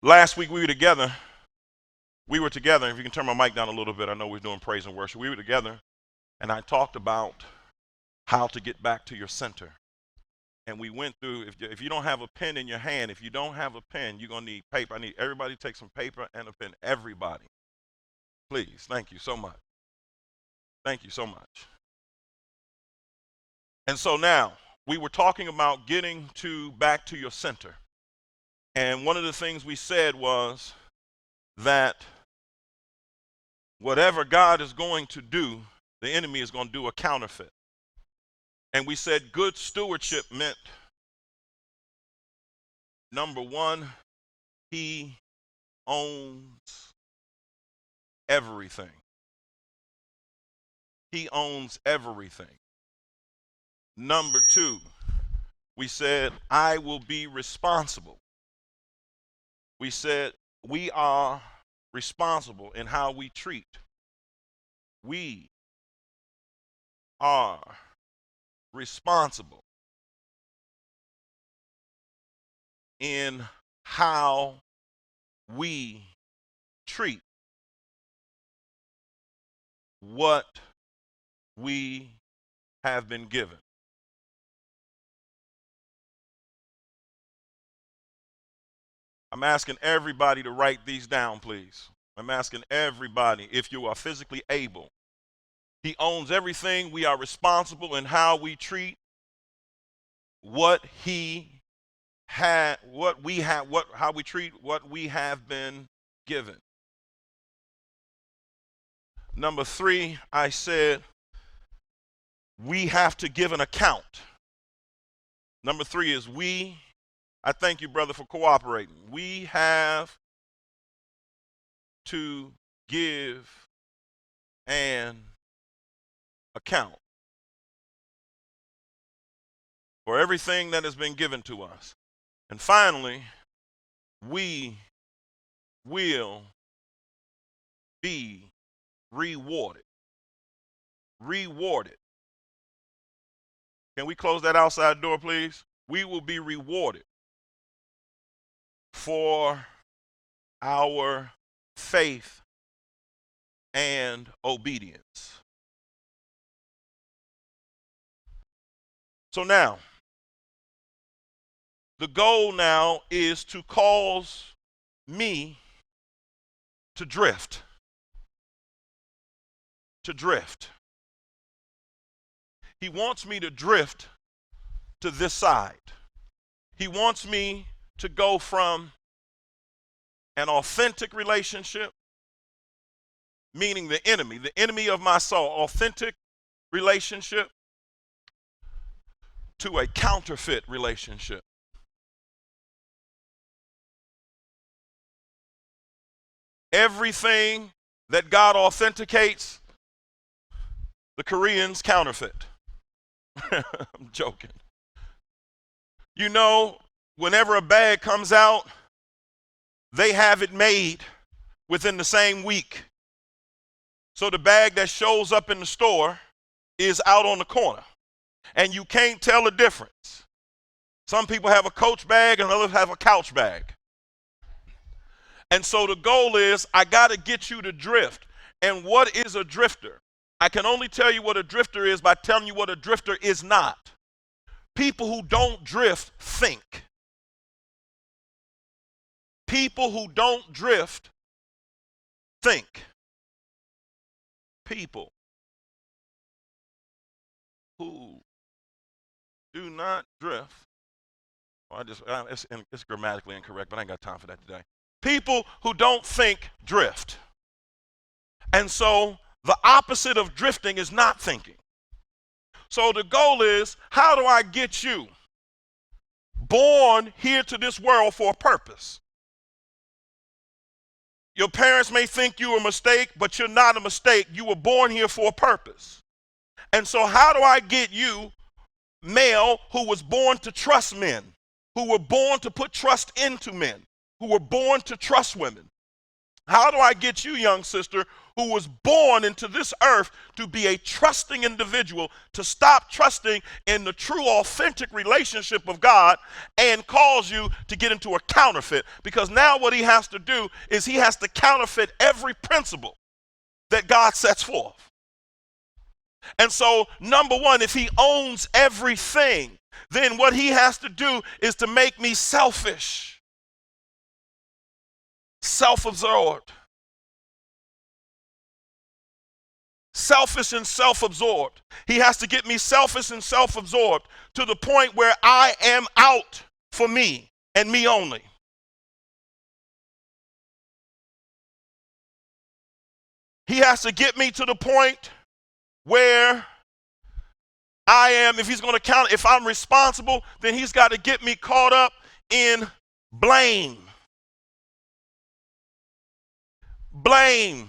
Last week we were together. If you can turn my mic down a little bit, I know we're doing praise and worship. We were together, and I talked about how to get back to your center. And we went through, if you don't have a pen in your hand, if you don't have a pen, you're going to need paper. I need everybody to take some paper and a pen. Everybody. Please. Thank you so much. Thank you so much. And so now, we were talking about getting back to your center. And one of the things we said was that whatever God is going to do, the enemy is going to do a counterfeit. And we said good stewardship meant, number one, he owns everything. He owns everything. Number two, we said, I will be responsible. We said, we are responsible in how we treat. We are responsible in how we treat what we have been given. I'm asking everybody to write these down, please. I'm asking everybody, if you are physically able. He owns everything. We are responsible in how we treat how we treat what we have been given. Number three, I said we have to give an account. Number three is I thank you, brother, for cooperating. We have to give an account for everything that has been given to us. And finally, we will be rewarded. Rewarded. Can we close that outside door, please? We will be rewarded for our faith and obedience. So now, the goal now is to cause me to drift. To drift. He wants me to drift to this side. He wants me to go from an authentic relationship, meaning the enemy of my soul, authentic relationship, to a counterfeit relationship. Everything that God authenticates, the Koreans counterfeit. I'm joking. You know, whenever a bag comes out, they have it made within the same week. So the bag that shows up in the store is out on the corner, and you can't tell the difference. Some people have a Coach bag and others have a Couch bag. And so the goal is, I got to get you to drift. And what is a drifter? I can only tell you what a drifter is by telling you what a drifter is not. People who don't drift think. People who don't drift think. People who do not drift. It's grammatically incorrect, but I ain't got time for that today. People who don't think drift. And so the opposite of drifting is not thinking. So the goal is, how do I get you born here to this world for a purpose? Your parents may think you were a mistake, but you're not a mistake. You were born here for a purpose. And so how do I get you, male, who was born to trust men, who were born to put trust into men, who were born to trust women? How do I get you, young sister, who was born into this earth to be a trusting individual, to stop trusting in the true, authentic relationship of God and cause you to get into a counterfeit? Because now what he has to do is he has to counterfeit every principle that God sets forth. And so, number one, if he owns everything, then what he has to do is to make me selfish, self-absorbed. Selfish and self-absorbed. He has to get me selfish and self-absorbed to the point where I am out for me and me only. He has to get me to the point where I am, if he's going to count, if I'm responsible, then he's got to get me caught up in blame. Blame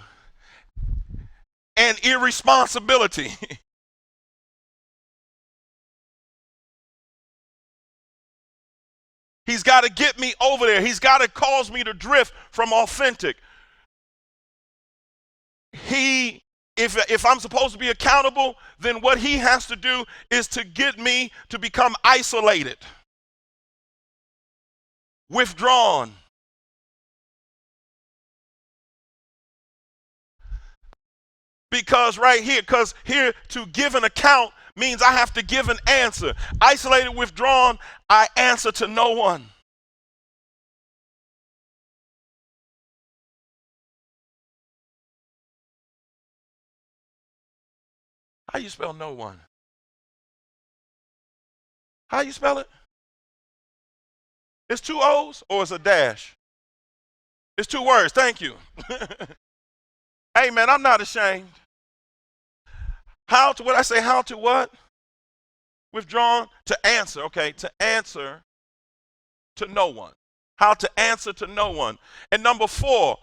and irresponsibility. He's got to get me over there. He's got to cause me to drift from authentic. If I'm supposed to be accountable, then what he has to do is to get me to become isolated, withdrawn. Because here to give an account means I have to give an answer. Isolated, withdrawn, I answer to no one. How you spell no one? How you spell it? It's two O's or it's a dash? It's two words. Thank you. Hey man, I'm not ashamed. How to what I say? How to what? Withdrawn to answer. Okay, to answer to no one. How to answer to no one. And number 4,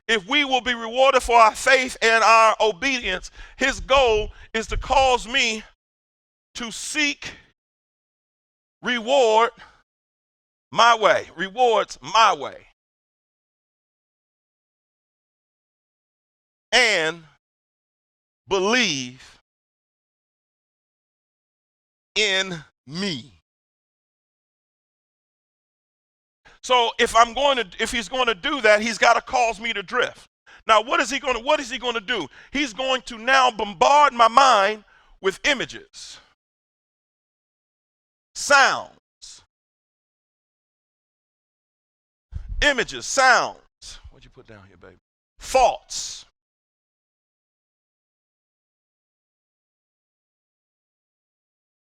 if we will be rewarded for our faith and our obedience, his goal is to cause me to seek reward my way, rewards my way, and believe in me. So if he's going to do that, he's got to cause me to drift. Now, what is he going to do? He's going to now bombard my mind with images, sounds, images, sounds. What'd you put down here, baby? Thoughts.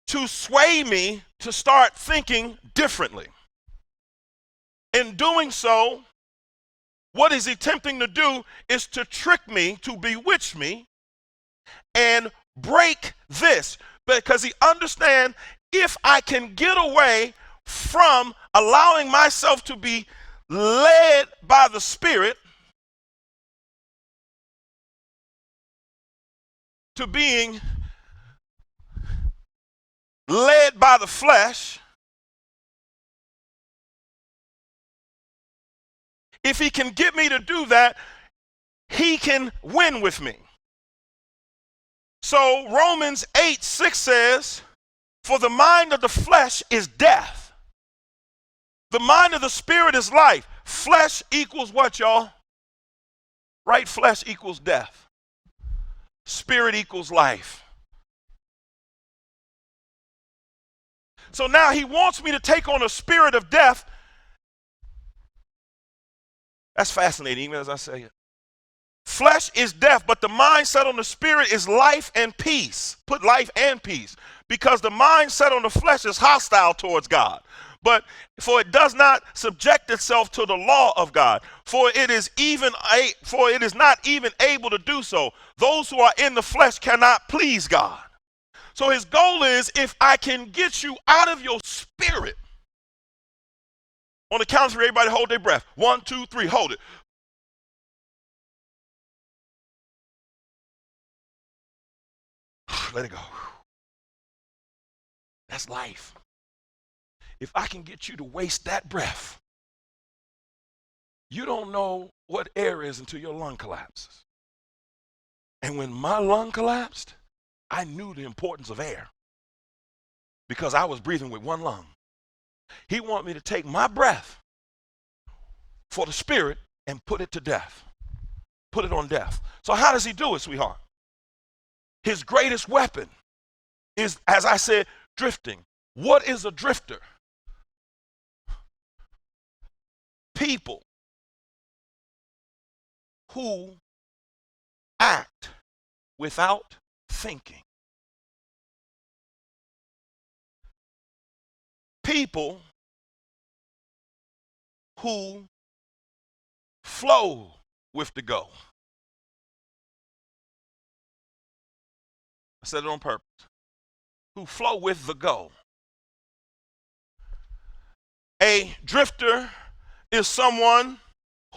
To sway me to start thinking differently. In doing so, what he's attempting to do is to trick me, to bewitch me, and break this. Because he understands if I can get away from allowing myself to be led by the Spirit to being led by the flesh, if he can get me to do that, he can win with me. So Romans 8:6 says, for the mind of the flesh is death. The mind of the spirit is life. Flesh equals what, y'all? Right? Flesh equals death. Spirit equals life. So now he wants me to take on a spirit of death. That's fascinating, even as I say it. Flesh is death, but the mindset on the spirit is life and peace. Put life and peace. Because the mindset on the flesh is hostile towards God. But for it does not subject itself to the law of God, for it is not even able to do so. Those who are in the flesh cannot please God. So his goal is, if I can get you out of your spirit. On the count of 3, everybody hold their breath. 1, 2, 3, hold it. Let it go. That's life. If I can get you to waste that breath, You don't know what air is until your lung collapses. And when my lung collapsed, I knew the importance of air because I was breathing with one lung. He wanted me to take my breath for the spirit and put it to death. Put it on death. So how does he do it, sweetheart? His greatest weapon is, as I said, drifting. What is a drifter? People who act without thinking. People who flow with the go. I said it on purpose. Who flow with the go. A drifter is someone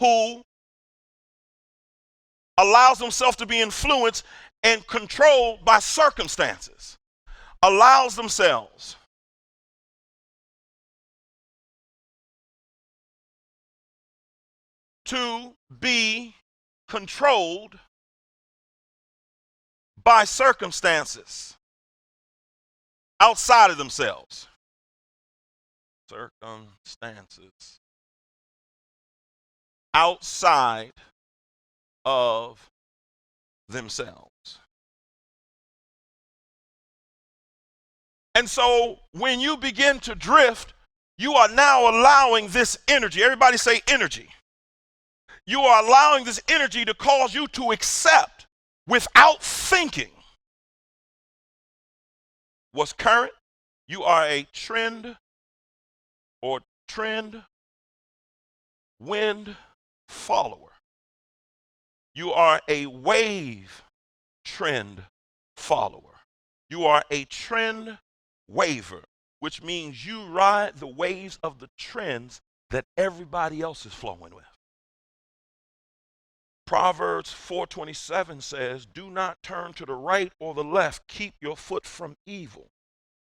who allows himself to be influenced and controlled by circumstances. Allows themselves to be controlled by circumstances outside of themselves. Circumstances outside of themselves. And so when you begin to drift, you are now allowing this energy. Everybody say energy. You are allowing this energy to cause you to accept without thinking what's current. You are a trend wind follower. You are a wave trend follower. You are a trend waver, which means you ride the waves of the trends that everybody else is flowing with. Proverbs 4:27 says, do not turn to the right or the left. Keep your foot from evil.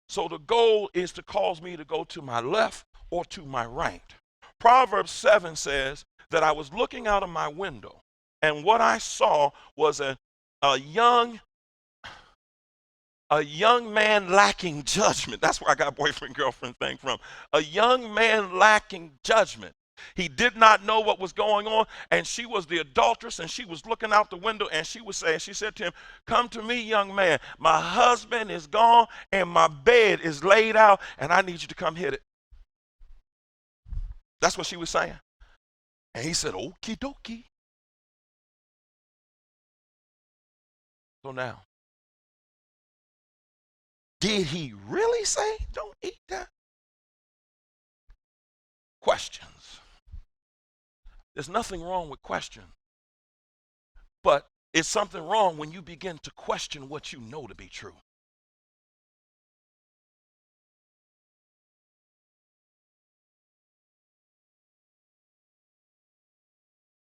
So the goal is to cause me to go to my left or to my right. Proverbs 7 says that I was looking out of my window, and what I saw was a young man lacking judgment. That's where I got boyfriend, girlfriend thing from. A young man lacking judgment. He did not know what was going on, and she was the adulteress, and she was looking out the window, and she said to him, come to me, young man. My husband is gone, and my bed is laid out, and I need you to come hit it. That's what she was saying. And he said, okie dokie. So now, did he really say, don't eat that? Questions. There's nothing wrong with questions. But it's something wrong when you begin to question what you know to be true.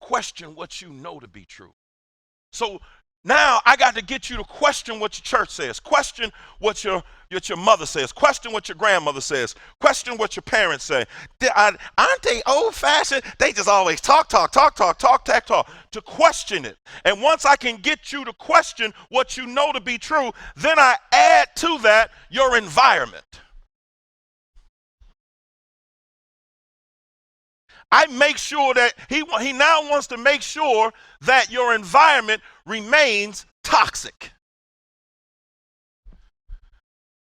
Question what you know to be true. So now I got to get you to question what your church says. Question what your mother says. Question what your grandmother says. Question what your parents say. Aren't they old-fashioned? They just always talk. To question it. And once I can get you to question what you know to be true, then I add to that your environment. I make sure that he now wants to make sure that your environment remains toxic.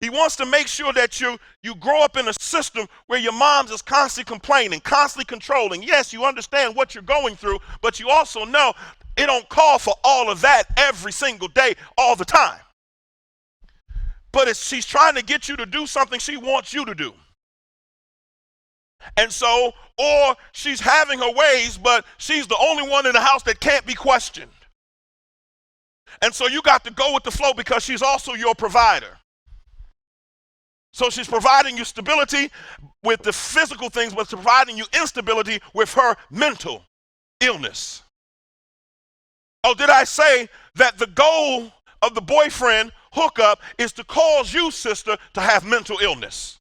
He wants to make sure that you grow up in a system where your mom's is constantly complaining, constantly controlling. Yes, you understand what you're going through, but you also know it don't call for all of that every single day, all the time. But she's trying to get you to do something she wants you to do. And so, or she's having her ways, but she's the only one in the house that can't be questioned. And so you got to go with the flow because she's also your provider. So she's providing you stability with the physical things, but providing you instability with her mental illness. Oh, did I say that the goal of the boyfriend hookup is to cause you, sister, to have mental illness?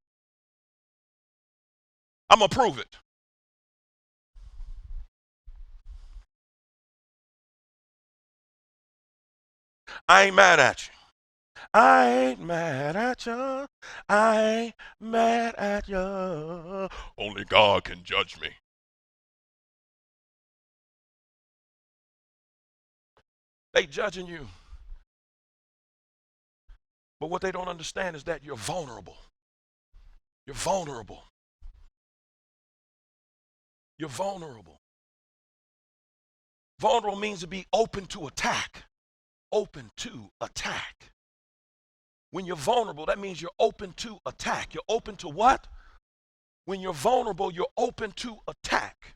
I'm going to prove it. I ain't mad at you. I ain't mad at you. I ain't mad at you. Only God can judge me. They judging you. But what they don't understand is that you're vulnerable. You're vulnerable. You're vulnerable. Vulnerable means to be open to attack. Open to attack. When you're vulnerable, that means you're open to attack. You're open to what? When you're vulnerable, you're open to attack.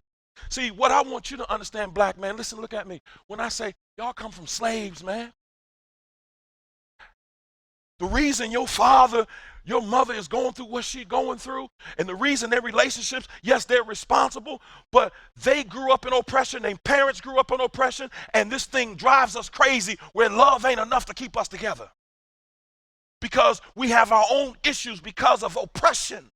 See, what I want you to understand, black man, listen, look at me. When I say, y'all come from slaves, man. The reason your father, your mother is going through what she's going through, and the reason their relationships, yes, they're responsible, but they grew up in oppression, their parents grew up in oppression, and this thing drives us crazy where love ain't enough to keep us together. Because we have our own issues because of oppression.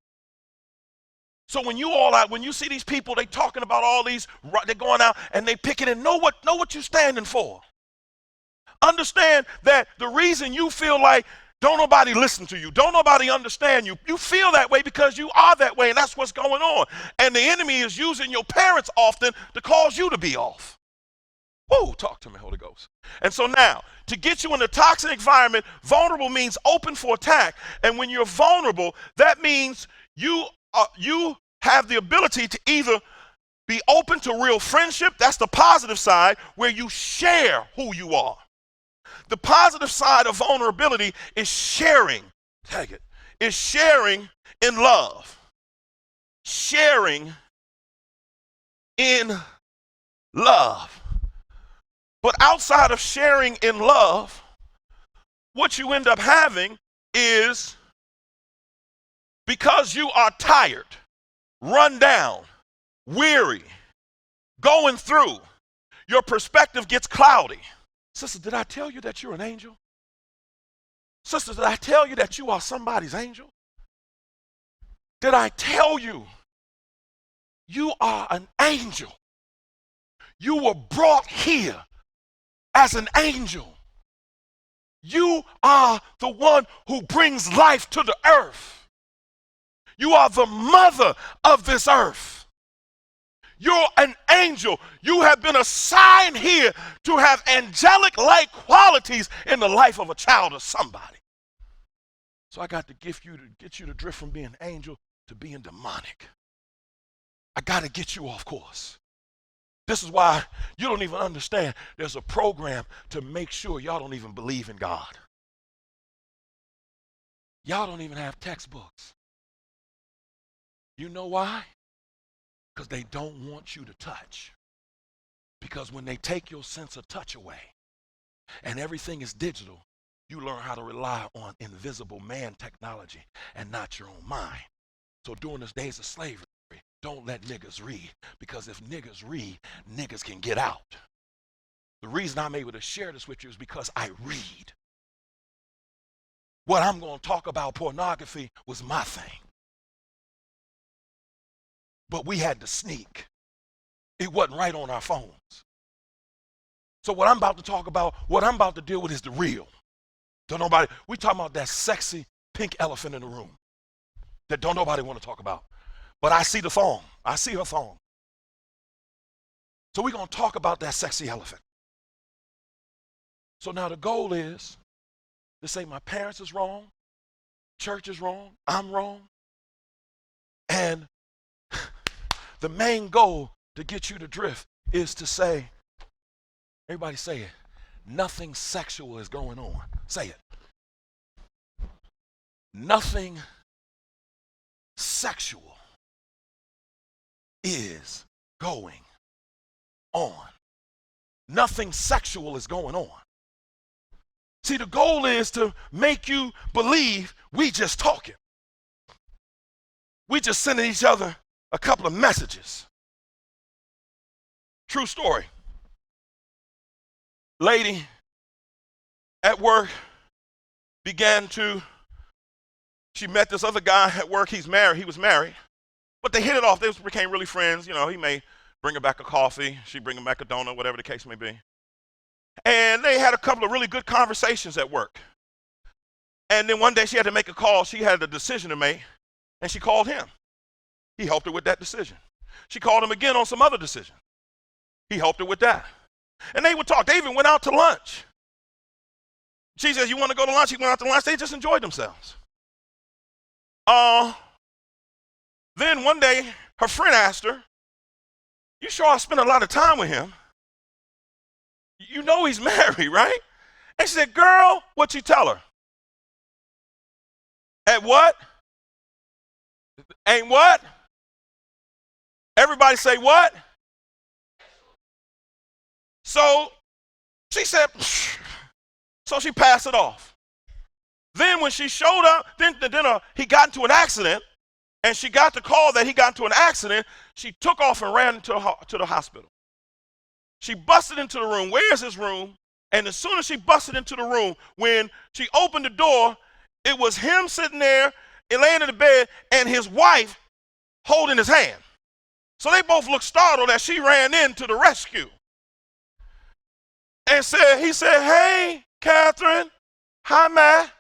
So when you see these people, they talking about all these, they're going out and they picking and know what you're standing for. Understand that the reason you feel like don't nobody listen to you, don't nobody understand you, you feel that way because you are that way, and that's what's going on. And the enemy is using your parents often to cause you to be off. Whoa, talk to me, Holy Ghost. And so now, to get you in a toxic environment, vulnerable means open for attack. And when you're vulnerable, that means you have the ability to either be open to real friendship, that's the positive side, where you share who you are. The positive side of vulnerability is sharing. Tag it. Is sharing in love. Sharing in love. But outside of sharing in love, what you end up having is, because you are tired, run down, weary, going through, your perspective gets cloudy. Sister, did I tell you that you're an angel? Sister, did I tell you that you are somebody's angel? Did I tell you you are an angel? You were brought here as an angel. You are the one who brings life to the earth. You are the mother of this earth. You're an angel. You have been assigned here to have angelic-like qualities in the life of a child or somebody. So I got to get you to drift from being angel to being demonic. I got to get you off course. This is why you don't even understand. There's a program to make sure y'all don't even believe in God. Y'all don't even have textbooks. You know why? Because they don't want you to touch. Because when they take your sense of touch away and everything is digital, you learn how to rely on invisible man technology and not your own mind. So during these days of slavery, don't let niggas read, because if niggas read, niggas can get out. The reason I'm able to share this with you is because I read. What I'm going to talk about, pornography, was my thing. But we had to sneak. It wasn't right on our phones. So what I'm about to talk about, what I'm about to deal with is the real. Don't nobody, we talking about that sexy pink elephant in the room that don't nobody want to talk about. But I see the thong. I see her thong. So we're going to talk about that sexy elephant. So now the goal is to say my parents is wrong, church is wrong, I'm wrong. And the main goal to get you to drift is to say, everybody say it, nothing sexual is going on. Say it. Nothing sexual is going on. Nothing sexual is going on. See, the goal is to make you believe we just talking. We just sending each other a couple of messages. True story. Lady at work she met this other guy at work. He was married, but they hit it off. They became really friends. You know, he may bring her back a coffee, she bring him back a donut, whatever the case may be. And they had a couple of really good conversations at work. And then one day she had to make a call. She had a decision to make, and she called him. He helped her with that decision. She called him again on some other decision. He helped her with that. And they would talk. They even went out to lunch. She says, you want to go to lunch? He went out to lunch. They just enjoyed themselves. Then one day, her friend asked her, you sure I spent a lot of time with him? You know he's married, right? And she said, girl, what you tell her? At what? Ain't what? Everybody say what? So she said, so she passed it off. Then when she showed up, then he got into an accident, and she got the call that he got into an accident. She took off and ran to the hospital. She busted into the room. Where's his room? And as soon as she busted into the room, when she opened the door, it was him sitting there and laying in the bed and his wife holding his hand. So they both looked startled as she ran in to the rescue. And he said, hey, Catherine, hi, Matt.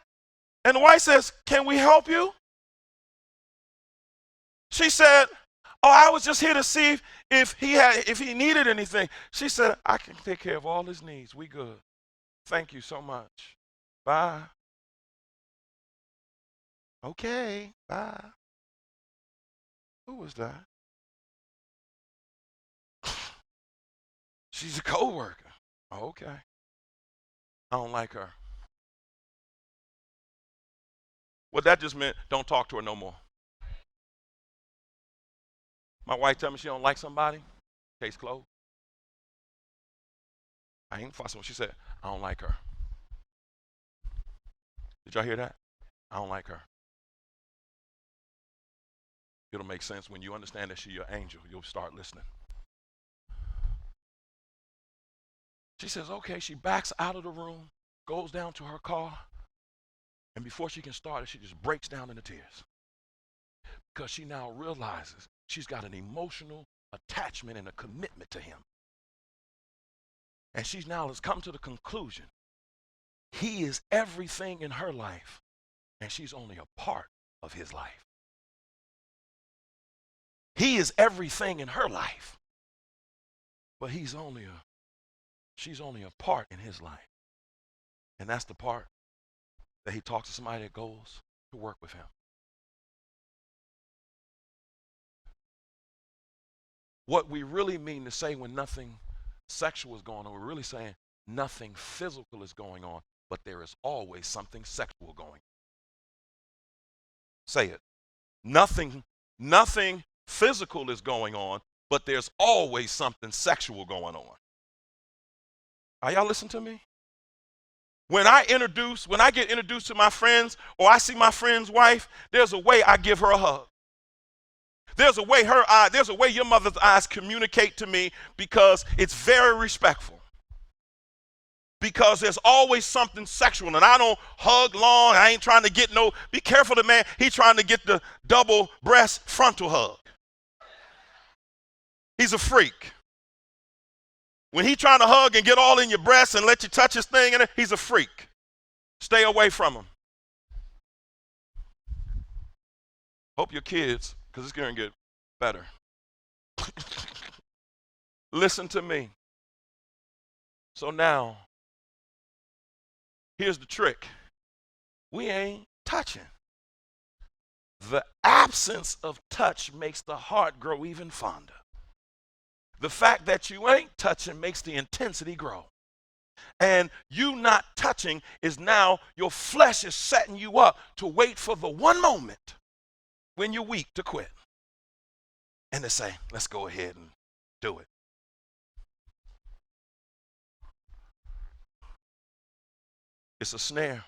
And the wife says, can we help you? She said, oh, I was just here to see if he needed anything. She said, I can take care of all his needs. We good. Thank you so much. Bye. Okay, bye. Who was that? She's a co-worker. Okay. I don't like her. What that just meant, don't talk to her no more. My wife tell me she don't like somebody, case closed. I ain't fussing with her. She said, I don't like her. Did y'all hear that? I don't like her. It'll make sense when you understand that she's your angel. You'll start listening. She says, okay. She backs out of the room, goes down to her car, and before she can start it, she just breaks down into tears. Because she now realizes she's got an emotional attachment and a commitment to him. And she now has come to the conclusion he is everything in her life, and she's only a part of his life. He is everything in her life, but she's only a part in his life. And that's the part that he talks to somebody that goes to work with him. What we really mean to say when nothing sexual is going on, we're really saying nothing physical is going on, but there is always something sexual going on. Say it. Nothing physical is going on, but there's always something sexual going on. Are y'all listening to me? When I get introduced to my friends, or I see my friend's wife, there's a way I give her a hug. There's a way your mother's eyes communicate to me, because it's very respectful. Because there's always something sexual, and I don't hug long. I ain't trying to get be careful the man, he's trying to get the double breast frontal hug. He's a freak. When he's trying to hug and get all in your breast and let you touch his thing, he's a freak. Stay away from him. Hope your kids, because it's going to get better. Listen to me. So now, here's the trick. We ain't touching. The absence of touch makes the heart grow even fonder. The fact that you ain't touching makes the intensity grow. And you not touching is now your flesh is setting you up to wait for the one moment when you're weak to quit. And to say, let's go ahead and do it. It's a snare.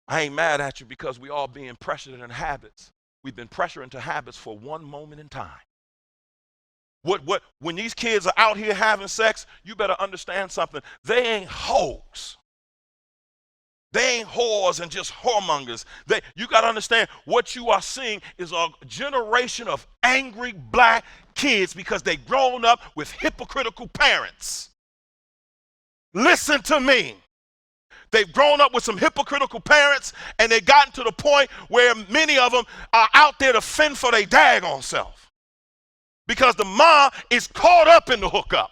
I ain't mad at you, because we all being pressured into habits. We've been pressured into habits for one moment in time. When these kids are out here having sex, you better understand something. They ain't hoes. They ain't whores and just whoremongers. You got to understand, what you are seeing is a generation of angry black kids, because they grown up with hypocritical parents. Listen to me. They've grown up with some hypocritical parents, and they've gotten to the point where many of them are out there to fend for their daggone self. Because the ma is caught up in the hookup.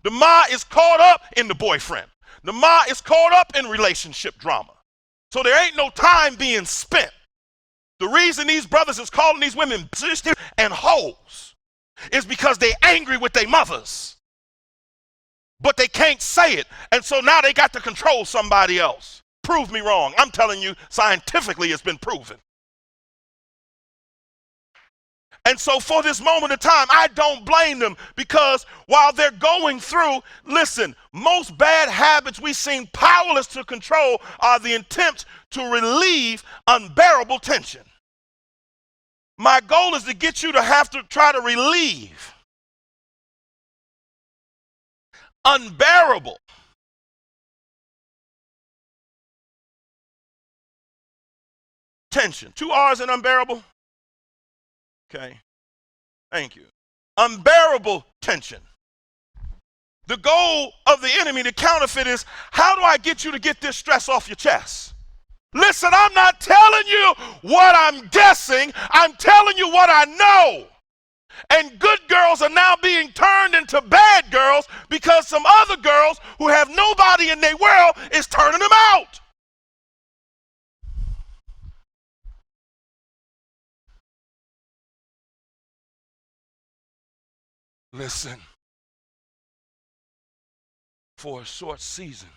The ma is caught up in the boyfriend. The ma is caught up in relationship drama. So there ain't no time being spent. The reason these brothers is calling these women sisters and hoes is because they're angry with their mothers. But they can't say it. And so now they got to control somebody else. Prove me wrong. I'm telling you, scientifically it's been proven. And so for this moment of time, I don't blame them, because while they're going through, listen, most bad habits we seem powerless to control are the attempt to relieve unbearable tension. My goal is to get you to have to try to relieve unbearable tension. 2 R's in unbearable. Okay, thank you. Unbearable tension. The goal of the enemy, the counterfeit, is how do I get you to get this stress off your chest? Listen, I'm not telling you what I'm guessing. I'm telling you what I know. And good girls are now being turned into bad girls because some other girls who have nobody in their world is turning them out. Listen, for a short season,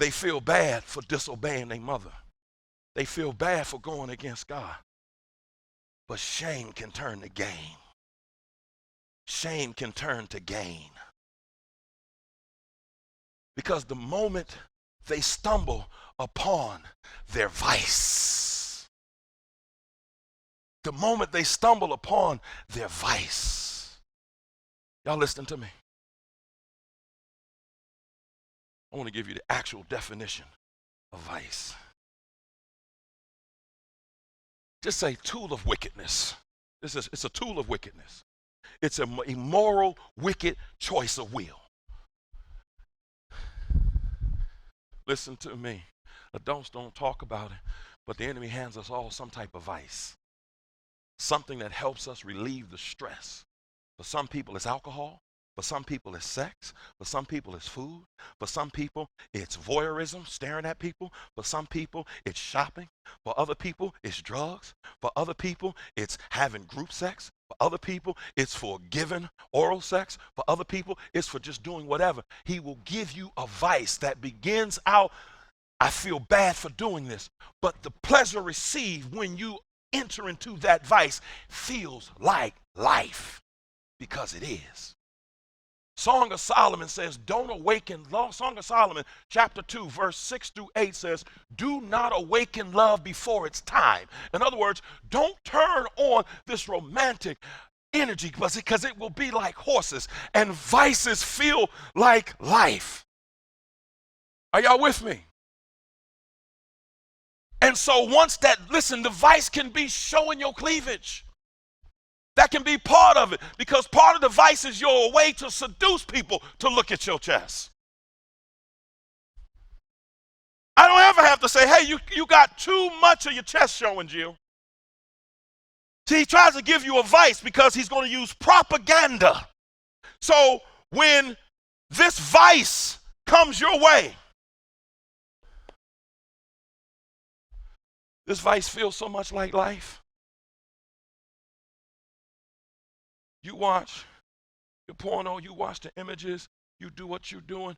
they feel bad for disobeying their mother. They feel bad for going against God. But shame can turn to gain. Shame can turn to gain. Because the moment they stumble upon their vice, the moment they stumble upon their vice, y'all listening to me? I want to give you the actual definition of vice. Just say tool of wickedness. It's a tool of wickedness. It's an immoral, wicked choice of will. Listen to me. Adults don't talk about it, but the enemy hands us all some type of vice. Something that helps us relieve the stress. For some people, it's alcohol. For some people, it's sex. For some people, it's food. For some people, it's voyeurism, staring at people. For some people, it's shopping. For other people, it's drugs. For other people, it's having group sex. For other people, it's for giving oral sex. For other people, it's for just doing whatever. He will give you a vice that begins out, I feel bad for doing this. But the pleasure received when you enter into that vice feels like life, because it is. Song of Solomon says, don't awaken love. Song of Solomon, chapter 2, verse 6 through 8 says, do not awaken love before it's time. In other words, don't turn on this romantic energy because it will be like horses, and vices feel like life. Are y'all with me? And so once that, listen, the vice can be showing your cleavage. That can be part of it, because part of the vice is your way to seduce people to look at your chest. I don't ever have to say, hey, you got too much of your chest showing, Jill. See, he tries to give you a vice because he's going to use propaganda. So when this vice comes your way, this vice feels so much like life. You watch your porno, you watch the images, you do what you're doing.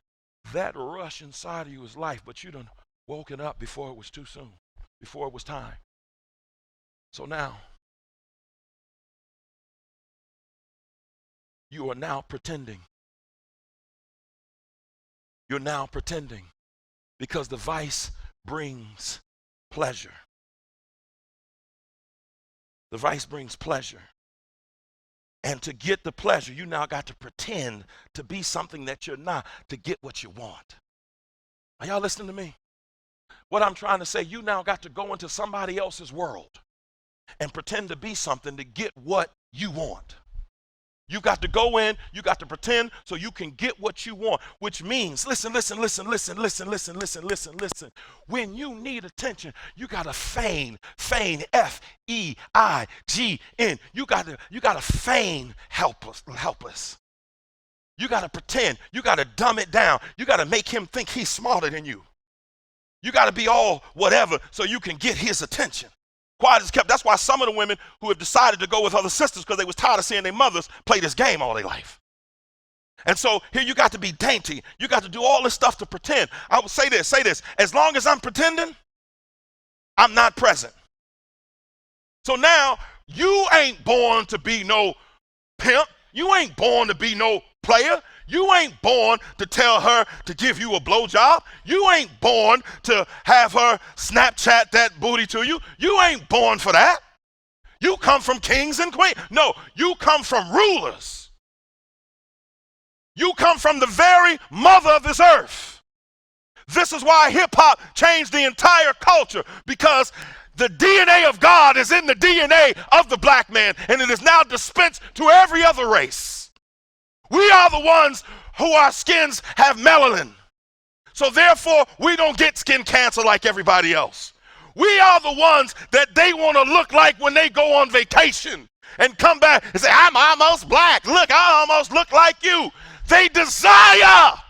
That rush inside of you is life, but you done woken up before it was too soon, before it was time. So now, you are now pretending. You're now pretending because the vice brings pleasure. The vice brings pleasure. And to get the pleasure, you now got to pretend to be something that you're not to get what you want. Are y'all listening to me? What I'm trying to say, you now got to go into somebody else's world and pretend to be something to get what you want. You got to go in, you got to pretend so you can get what you want, which means, listen. When you need attention, you got to feign, F-E-I-G-N. You got to feign helpless. You got to pretend, you got to dumb it down. You got to make him think he's smarter than you. You got to be all whatever so you can get his attention. Quiet is kept. That's why some of the women who have decided to go with other sisters because they was tired of seeing their mothers play this game all their life. And so here you got to be dainty. You got to do all this stuff to pretend. I would say this. As long as I'm pretending, I'm not present. So now you ain't born to be no pimp. You ain't born to be no player. You ain't born to tell her to give you a blowjob. You ain't born to have her Snapchat that booty to you. You ain't born for that. You come from kings and queens. No, you come from rulers. You come from the very mother of this earth. This is why hip hop changed the entire culture, because the DNA of God is in the DNA of the black man, and it is now dispensed to every other race. We are the ones who our skins have melanin. So therefore, we don't get skin cancer like everybody else. We are the ones that they want to look like when they go on vacation and come back and say, I'm almost black. Look, I almost look like you. They desire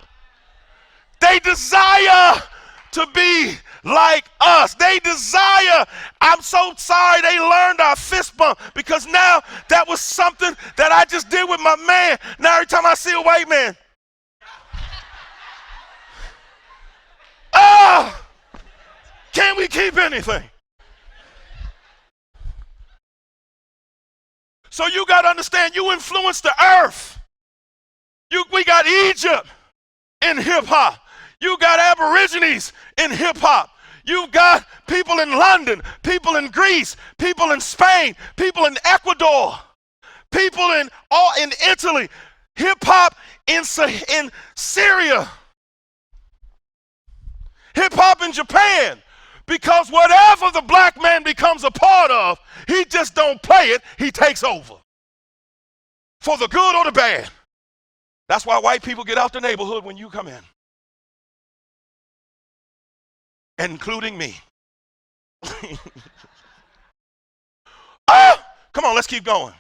to be like us. They desire. I'm so sorry they learned our fist bump, because now that was something that I just did with my man. Now every time I see a white man, can we keep anything? So you got to understand, you influence the earth. We got Egypt in hip hop. You got Aborigines in hip hop. You've got people in London, people in Greece, people in Spain, people in Ecuador, people in Italy, hip hop in Syria, hip hop in Japan. Because whatever the black man becomes a part of, he just don't play it, he takes over. For the good or the bad. That's why white people get out the neighborhood when you come in. Including me. Come on, let's keep going.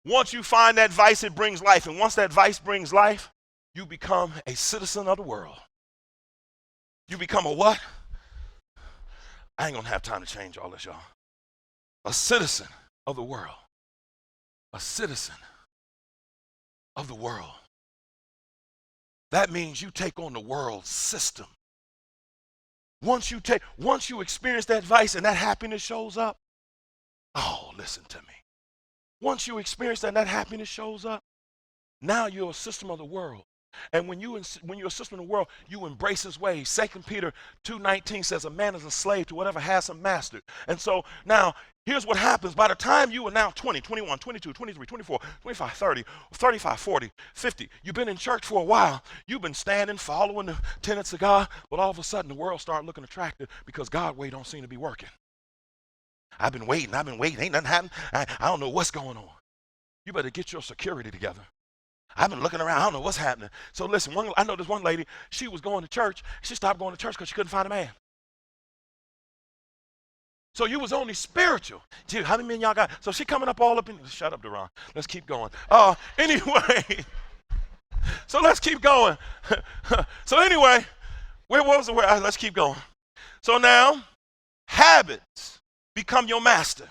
Once you find that vice, it brings life. And once that vice brings life, you become a citizen of the world. You become a what? I ain't gonna have time to change all this, y'all. A citizen of the world. A citizen of the world. That means you take on the world's system. Once you experience that vice and that happiness shows up, oh, listen to me. Once you experience that and that happiness shows up, now you're a system of the world. And when you're a system of the world, you embrace his ways. 2 Peter 2:19 says a man is a slave to whatever has him mastered. And so now here's what happens. By the time you are now 20, 21, 22, 23, 24, 25, 30, 35, 40, 50, you've been in church for a while. You've been standing, following the tenets of God, but all of a sudden the world started looking attractive because God's way don't seem to be working. I've been waiting, ain't nothing happening. I don't know what's going on. You better get your security together. I've been looking around, I don't know what's happening. So listen, I know this one lady, she was going to church. She stopped going to church because she couldn't find a man. So you was only spiritual. Gee, how many men y'all got? So she coming up all up in, shut up, Deron. Let's keep going. Anyway, so let's keep going. So anyway, let's keep going. So now, habits become your master.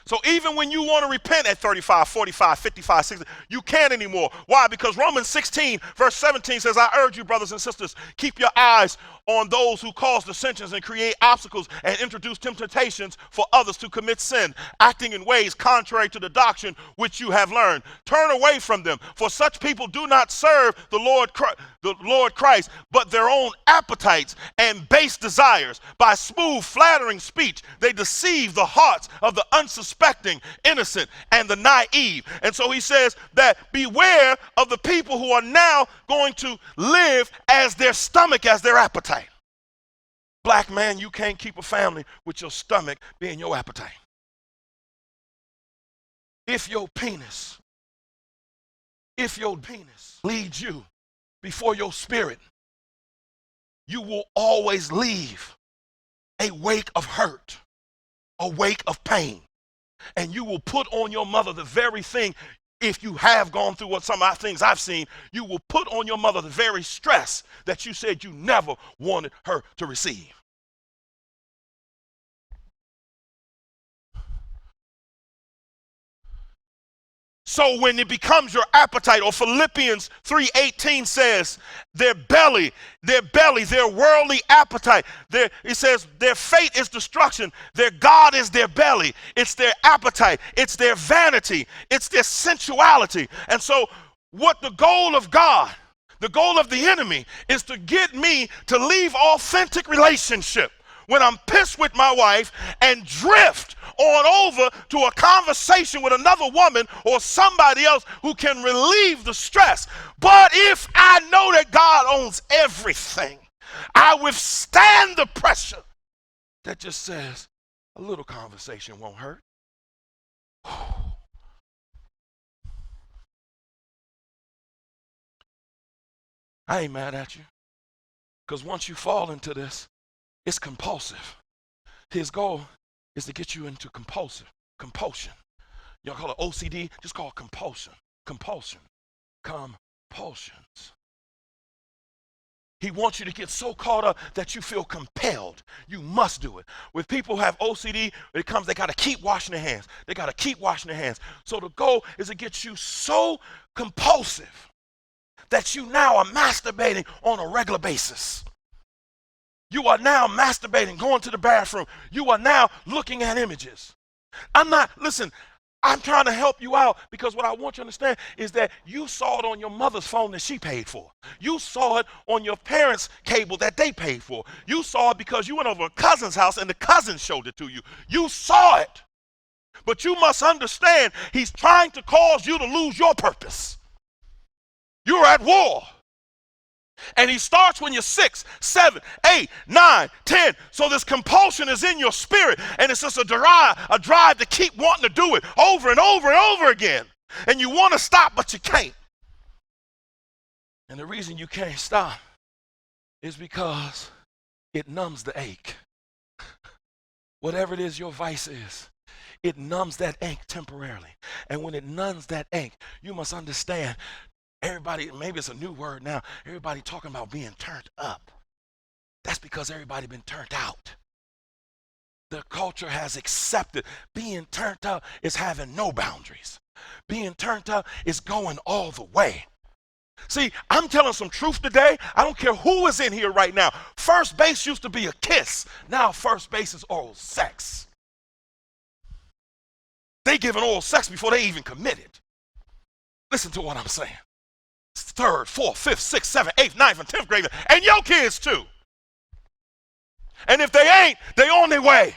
So even when you want to repent at 35, 45, 55, 60, you can't anymore. Why? Because Romans 16, verse 17 says, I urge you, brothers and sisters, keep your eyes on those who cause dissensions and create obstacles and introduce temptations for others to commit sin, acting in ways contrary to the doctrine which you have learned. Turn away from them, for such people do not serve the Lord Christ, but their own appetites and base desires. By smooth, flattering speech, they deceive the hearts of the unsuspecting, innocent, and the naive. And so he says that beware of the people who are now going to live as their stomach, as their appetite. Black man, you can't keep a family with your stomach being your appetite. If your penis If your penis leads you before your spirit, you will always leave a wake of hurt, a wake of pain. And you will put on your mother the very thing, if you have gone through what some of the things I've seen, you will put on your mother the very stress that you said you never wanted her to receive. So when it becomes your appetite, or Philippians 3:18 says, their belly, their worldly appetite, it says their fate is destruction, their God is their belly, it's their appetite, it's their vanity, it's their sensuality. And so what the goal of God, the goal of the enemy, is to get me to leave authentic relationship when I'm pissed with my wife and drift on over to a conversation with another woman or somebody else who can relieve the stress. But if I know that God owns everything, I withstand the pressure that just says a little conversation won't hurt. I ain't mad at you, because once you fall into this, it's compulsive. His goal is to get you into compulsion. Y'all call it OCD, just call it compulsion. Compulsions. He wants you to get so caught up that you feel compelled. You must do it. When people have OCD, they got to keep washing their hands. They got to keep washing their hands. So the goal is to get you so compulsive that you now are masturbating on a regular basis. You are now masturbating, going to the bathroom. You are now looking at images. I'm trying to help you out, because what I want you to understand is that you saw it on your mother's phone that she paid for. You saw it on your parents' cable that they paid for. You saw it because you went over a cousin's house and the cousin showed it to you. You saw it. But you must understand, he's trying to cause you to lose your purpose. You're at war. And he starts when you're 6, 7, 8, 9, 10. So this compulsion is in your spirit, and it's just a drive to keep wanting to do it over and over and over again. And you want to stop, but you can't. And the reason you can't stop is because it numbs the ache. Whatever it is your vice is, it numbs that ache temporarily. And when it numbs that ache, you must understand, everybody, maybe it's a new word now, everybody talking about being turned up. That's because everybody been turned out. The culture has accepted being turned up is having no boundaries. Being turned up is going all the way. See, I'm telling some truth today. I don't care who is in here right now. First base used to be a kiss. Now first base is oral sex. They giving oral sex before they even committed. Listen to what I'm saying. 3rd, 4th, 5th, 6th, 7th, 8th, 9th, and 10th grade, and your kids too. And if they ain't, they on their way.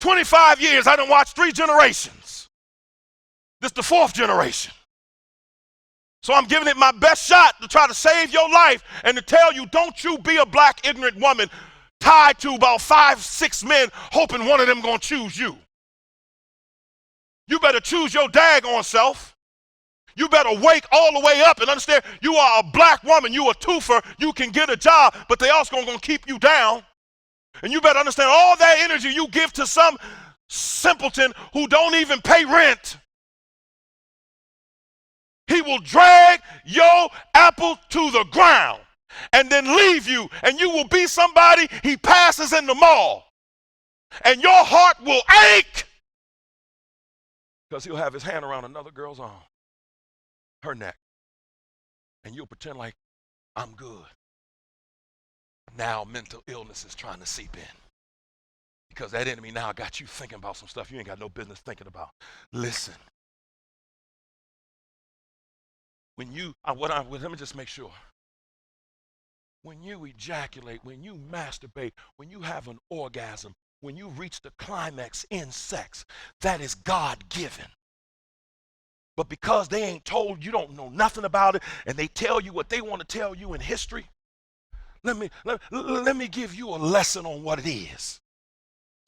25 years, I done watched 3 generations. This is the 4th generation. So I'm giving it my best shot to try to save your life and to tell you, don't you be a black ignorant woman tied to about 5, 6 men hoping one of them gonna choose you. You better choose your daggone self. You better wake all the way up and understand you are a black woman, you a twofer, you can get a job, but they also gonna keep you down. And you better understand all that energy you give to some simpleton who don't even pay rent. He will drag your apple to the ground and then leave you, and you will be somebody he passes in the mall. And your heart will ache because he'll have his hand around another girl's arm, her neck, and you'll pretend like I'm good. Now mental illness is trying to seep in because that enemy now got you thinking about some stuff you ain't got no business thinking about. Listen. Let me just make sure. When you ejaculate, when you masturbate, when you have an orgasm, when you reach the climax in sex, that is God-given. But because they ain't told, you don't know nothing about it, and they tell you what they want to tell you in history, let me give you a lesson on what it is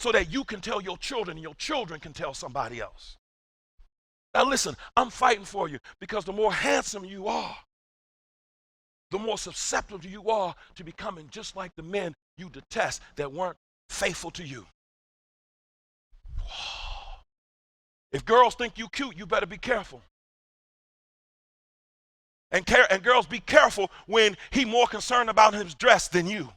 so that you can tell your children and your children can tell somebody else. Now listen, I'm fighting for you because the more handsome you are, the more susceptible you are to becoming just like the men you detest that weren't faithful to you. If girls think you cute, you better be careful. And girls, be careful when he more concerned about his dress than you.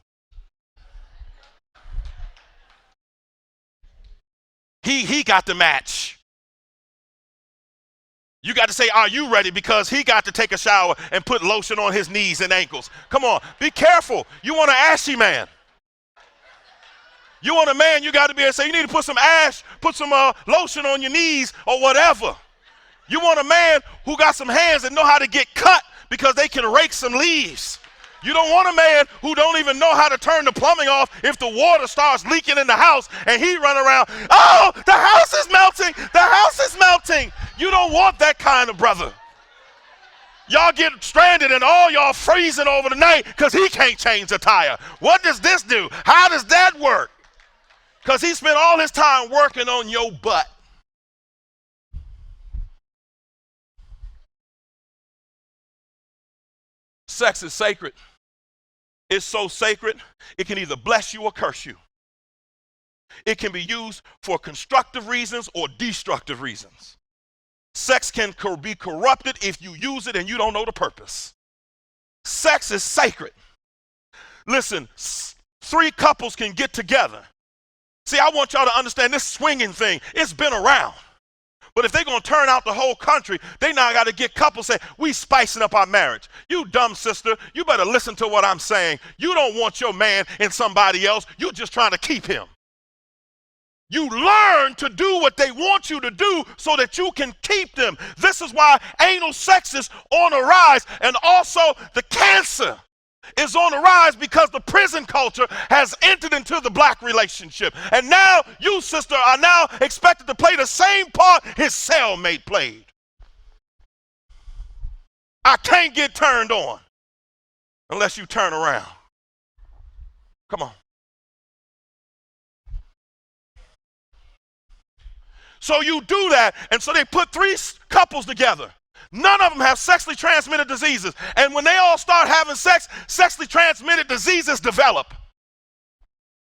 He got the match. You got to say, are you ready? Because he got to take a shower and put lotion on his knees and ankles. Come on, be careful. You want an ashy man. You want a man, you got to be able to say, you need to put some lotion on your knees or whatever. You want a man who got some hands that know how to get cut because they can rake some leaves. You don't want a man who don't even know how to turn the plumbing off if the water starts leaking in the house and he run around, oh, the house is melting, the house is melting. You don't want that kind of brother. Y'all get stranded and all y'all freezing over the night because he can't change the tire. What does this do? How does that work? Because he spent all his time working on your butt. Sex is sacred. It's so sacred, it can either bless you or curse you. It can be used for constructive reasons or destructive reasons. Sex can be corrupted if you use it and you don't know the purpose. Sex is sacred. Listen, 3 couples can get together. See, I want y'all to understand this swinging thing, it's been around. But if they're going to turn out the whole country, they now got to get couples say, we spicing up our marriage. You dumb sister, you better listen to what I'm saying. You don't want your man in somebody else. You're just trying to keep him. You learn to do what they want you to do so that you can keep them. This is why anal sex is on the rise, and also the cancer is on the rise because the prison culture has entered into the black relationship. And now you, sister, are now expected to play the same part his cellmate played. I can't get turned on unless you turn around. Come on. So you do that, and so they put 3 couples together. None of them have sexually transmitted diseases. And when they all start having sex, sexually transmitted diseases develop.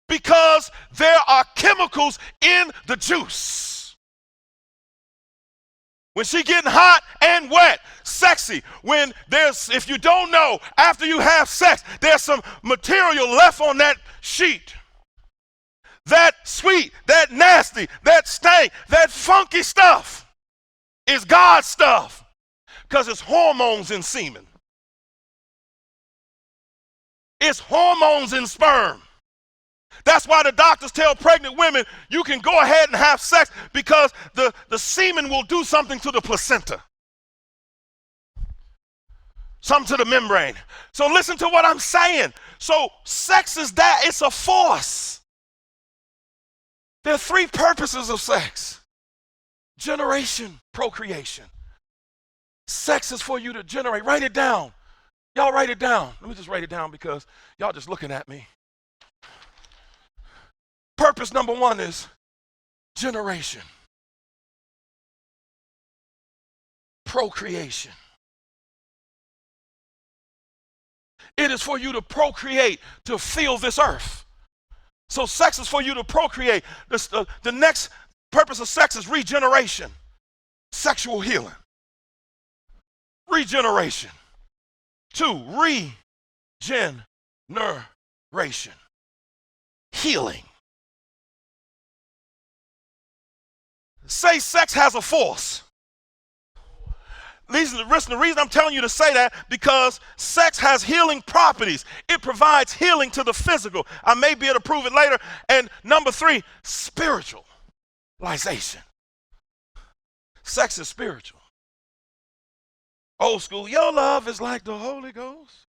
Because there are chemicals in the juice. When she getting hot and wet, sexy. When if you don't know, after you have sex, there's some material left on that sheet. That sweet, that nasty, that stank, that funky stuff is God's stuff. Because it's hormones in semen. It's hormones in sperm. That's why the doctors tell pregnant women you can go ahead and have sex because the semen will do something to the placenta. Something to the membrane. So listen to what I'm saying. So sex is that, it's a force. There are 3 purposes of sex. Generation, procreation. Sex is for you to generate. Write it down. Y'all write it down. Let me just write it down because y'all just looking at me. Purpose number 1 is generation. Procreation. It is for you to procreate, to fill this earth. So sex is for you to procreate. The next purpose of sex is regeneration. Sexual healing. Regeneration. 2, regeneration. Healing. Say sex has a force. The reason I'm telling you to say that because sex has healing properties. It provides healing to the physical. I may be able to prove it later. And number 3, spiritualization. Sex is spiritual. Old school, your love is like the Holy Ghost.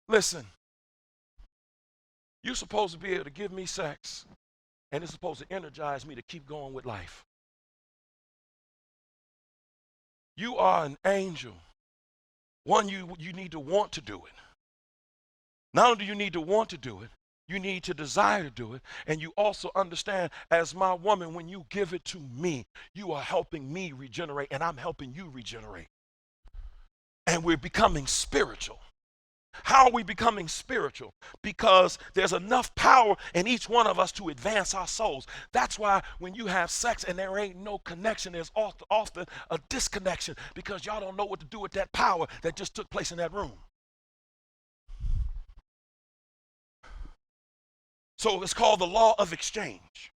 Listen, you're supposed to be able to give me sex, and it's supposed to energize me to keep going with life. You are an angel. One, you need to want to do it. Not only do you need to want to do it, You need to desire to do it. And you also understand, as my woman, when you give it to me, you are helping me regenerate, and I'm helping you regenerate. And we're becoming spiritual. How are we becoming spiritual? Because there's enough power in each one of us to advance our souls. That's why when you have sex and there ain't no connection, there's often a disconnection, because y'all don't know what to do with that power that just took place in that room. So it's called the law of exchange.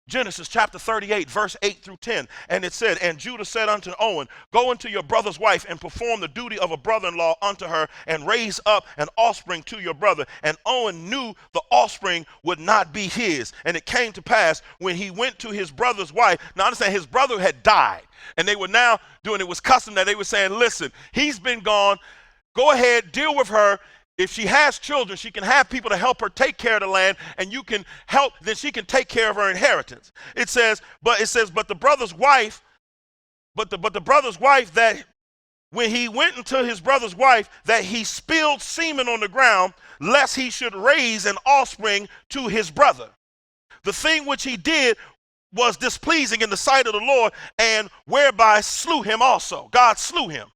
Genesis chapter 38, verse 8 through 10. And it said, and Judah said unto Owen, go unto your brother's wife and perform the duty of a brother-in-law unto her, and raise up an offspring to your brother. And Owen knew the offspring would not be his. And it came to pass when he went to his brother's wife. Now understand, his brother had died. And they were now doing, it was custom that they were saying, listen, he's been gone. Go ahead, deal with her. If she has children, she can have people to help her take care of the land, and you can help, then she can take care of her inheritance. But the brother's wife, but the brother's wife, that when he went into his brother's wife, that he spilled semen on the ground, lest he should raise an offspring to his brother. The thing which he did was displeasing in the sight of the Lord, and whereby slew him also. God slew him.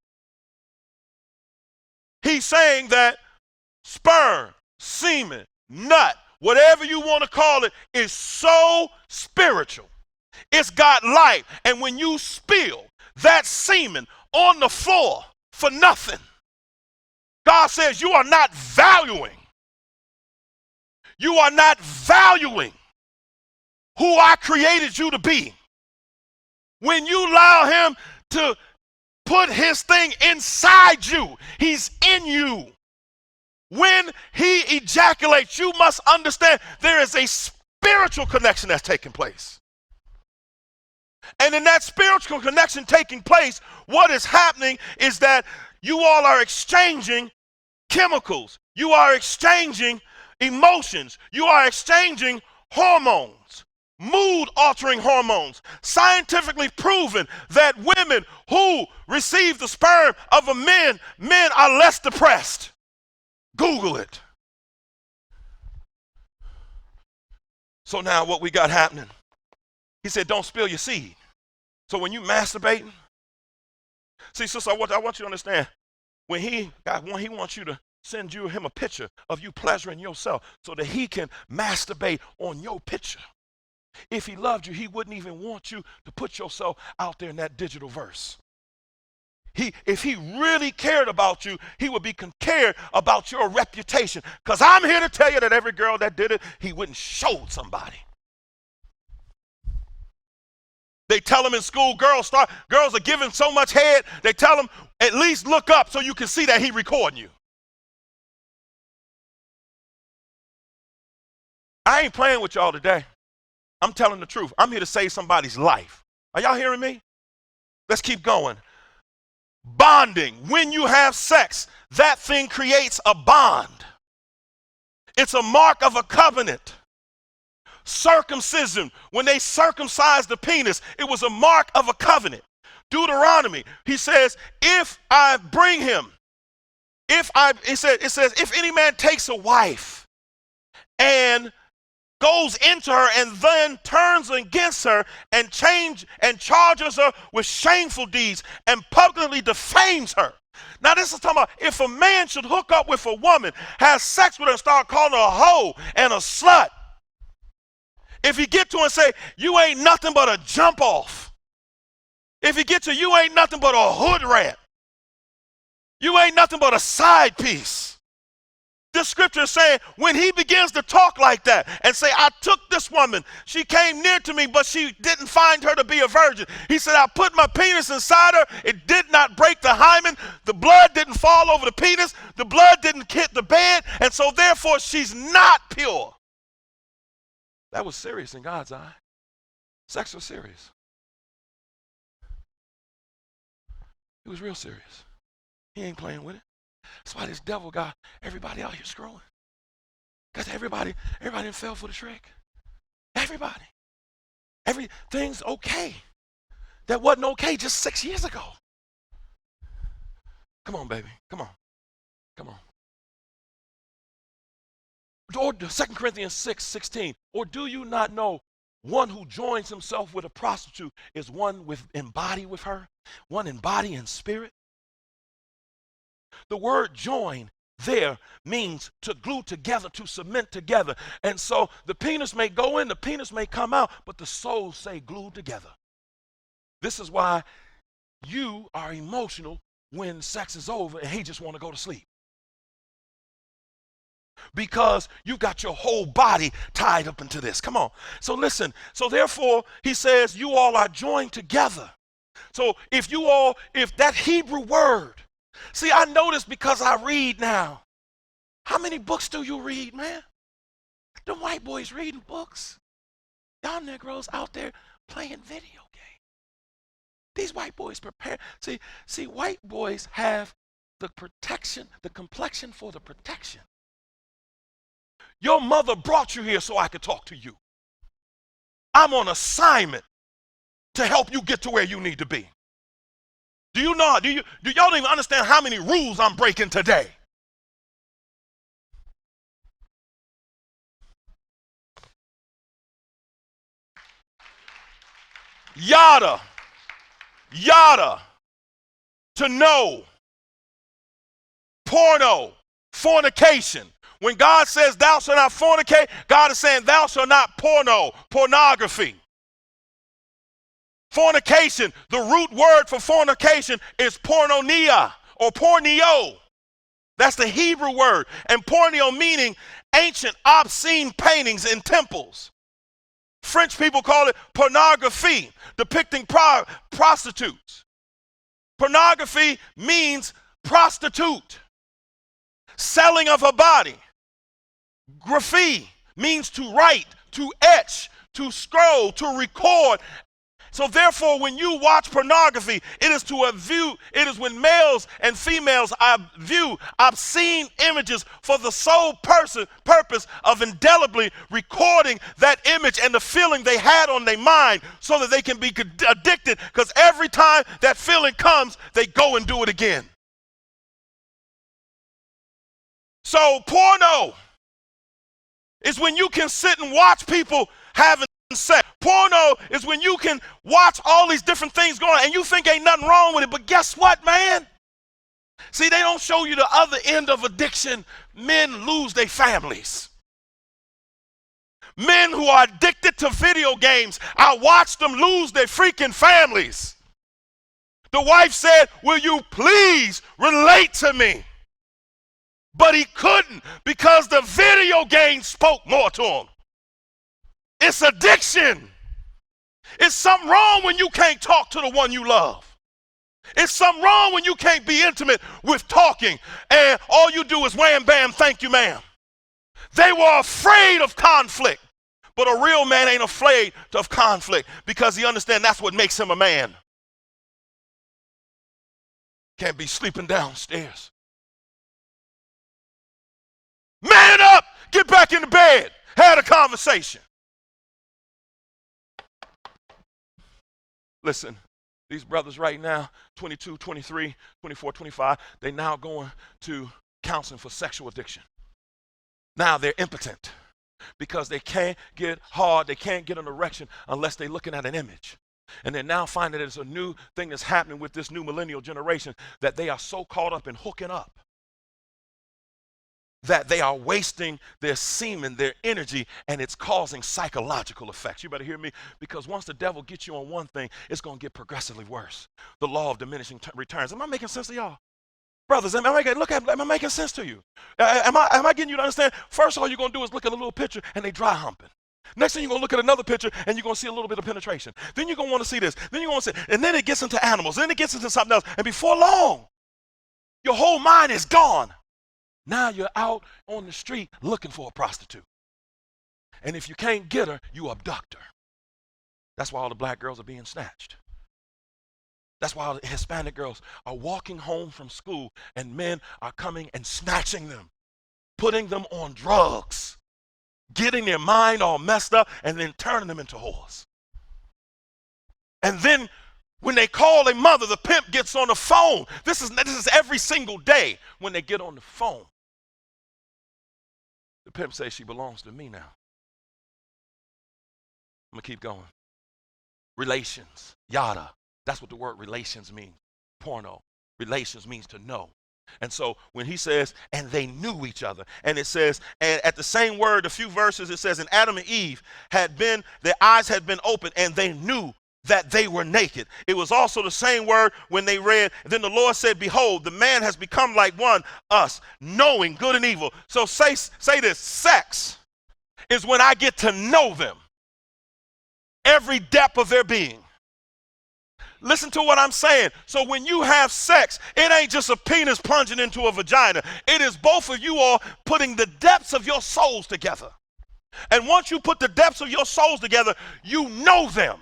He's saying that sperm, semen, nut, whatever you want to call it, is so spiritual. It's got life. And when you spill that semen on the floor for nothing, God says you are not valuing. You are not valuing who I created you to be. When you allow him to put his thing inside you, he's in you. When he ejaculates, you must understand there is a spiritual connection that's taking place. And in that spiritual connection taking place, what is happening is that you all are exchanging chemicals. You are exchanging emotions. You are exchanging hormones, mood-altering hormones. Scientifically proven that women who receive the sperm of a men are less depressed. Google it. So now what we got happening, he said, don't spill your seed. So when you masturbating, see, sister, I want you to understand, when he wants you to send him a picture of you pleasuring yourself so that he can masturbate on your picture. If he loved you, he wouldn't even want you to put yourself out there in that digital verse. If he really cared about you, he would be cared about your reputation. Because I'm here to tell you that every girl that did it, he wouldn't show somebody. They tell them in school, girls are giving so much head, they tell them, at least look up so you can see that he recording you. I ain't playing with y'all today. I'm telling the truth. I'm here to save somebody's life. Are y'all hearing me? Let's keep going. Bonding. When you have sex, that thing creates a bond. It's a mark of a covenant. Circumcision. When they circumcised the penis, it was a mark of a covenant. Deuteronomy, he says, if I bring him, it says, if any man takes a wife and goes into her and then turns against her and charges her with shameful deeds and publicly defames her. Now this is talking about if a man should hook up with a woman, have sex with her, and start calling her a hoe and a slut. If he get to her and say, you ain't nothing but a jump off. If he get to you ain't nothing but a hood rat. You ain't nothing but a side piece. This scripture is saying when he begins to talk like that and say, I took this woman, she came near to me, but she didn't find her to be a virgin. He said, I put my penis inside her. It did not break the hymen. The blood didn't fall over the penis. The blood didn't hit the bed. And so therefore she's not pure. That was serious in God's eye. Sex was serious. It was real serious. He ain't playing with it. That's why this devil got everybody out here scrolling. Because everybody fell for the trick. Everybody. Everything's okay. That wasn't okay just 6 years ago. Come on, baby. Come on. Or 2 Corinthians 6:16. Or do you not know one who joins himself with a prostitute is one in body with her, one in body and spirit? The word join there means to glue together, to cement together. And so the penis may go in, the penis may come out, but the souls say glued together. This is why you are emotional when sex is over and he just want to go to sleep. Because you got your whole body tied up into this. Come on. So listen. So therefore, he says, you all are joined together. So if that Hebrew word, see, I notice because I read now. How many books do you read, man? Them white boys reading books. Y'all Negroes out there playing video games. These white boys prepare. See, white boys have the protection, the complexion for the protection. Your mother brought you here so I could talk to you. I'm on assignment to help you get to where you need to be. Do y'all even understand how many rules I'm breaking today? Yada to know porno, fornication. When God says thou shalt not fornicate, God is saying thou shalt not pornography. Fornication, the root word for fornication is porneia or porneo. That's the Hebrew word. And porneo meaning ancient obscene paintings in temples. French people call it pornography, depicting prostitutes. Pornography means prostitute, selling of a body. Graffiti means to write, to etch, to scroll, to record. So therefore, when you watch pornography, it is when males and females view obscene images for the sole purpose of indelibly recording that image and the feeling they had on their mind so that they can be addicted, because every time that feeling comes, they go and do it again. So porno is when you can sit and watch people having sex. Porno is when you can watch all these different things going on and you think ain't nothing wrong with it. But guess what, man? See, they don't show you the other end of addiction. Men lose their families. Men who are addicted to video games, I watched them lose their freaking families. The wife said, will you please relate to me? But he couldn't because the video game spoke more to him. It's addiction. It's something wrong when you can't talk to the one you love. It's something wrong when you can't be intimate with talking and all you do is wham, bam, thank you, ma'am. They were afraid of conflict, but a real man ain't afraid of conflict because he understands that's what makes him a man. Can't be sleeping downstairs. Man up, get back in the bed, had a conversation. Listen, these brothers right now, 22, 23, 24, 25, they now going to counseling for sexual addiction. Now they're impotent because they can't get hard, they can't get an erection unless they're looking at an image. And they're now finding there's a new thing that's happening with this new millennial generation that they are so caught up in hooking up that they are wasting their semen, their energy, and it's causing psychological effects. You better hear me, because once the devil gets you on one thing, it's going to get progressively worse. The law of diminishing returns. Am I making sense to y'all? Brothers, am I making sense to you? Am I getting you to understand? First, all you're going to do is look at a little picture and they dry humping. Next thing you're going to look at another picture and you're going to see a little bit of penetration. Then you're going to want to see this. Then you're going to see, and then it gets into animals. Then it gets into something else. And before long, your whole mind is gone. Now you're out on the street looking for a prostitute. And if you can't get her, you abduct her. That's why all the black girls are being snatched. That's why all the Hispanic girls are walking home from school and men are coming and snatching them, putting them on drugs, getting their mind all messed up and then turning them into whores. And then when they call their mother, the pimp gets on the phone. This is every single day when they get on the phone. The pimp says she belongs to me now. I'm going to keep going. Relations, yada. That's what the word relations means. Porno. Relations means to know. And so when he says, and they knew each other, and it says, and at the same word, a few verses, it says, and Adam and Eve their eyes had been opened, and they knew that they were naked. It was also the same word when they read, then the Lord said, behold, the man has become like one, us, knowing good and evil. So say this, sex is when I get to know them, every depth of their being. Listen to what I'm saying. So when you have sex, it ain't just a penis plunging into a vagina. It is both of you all putting the depths of your souls together. And once you put the depths of your souls together, you know them.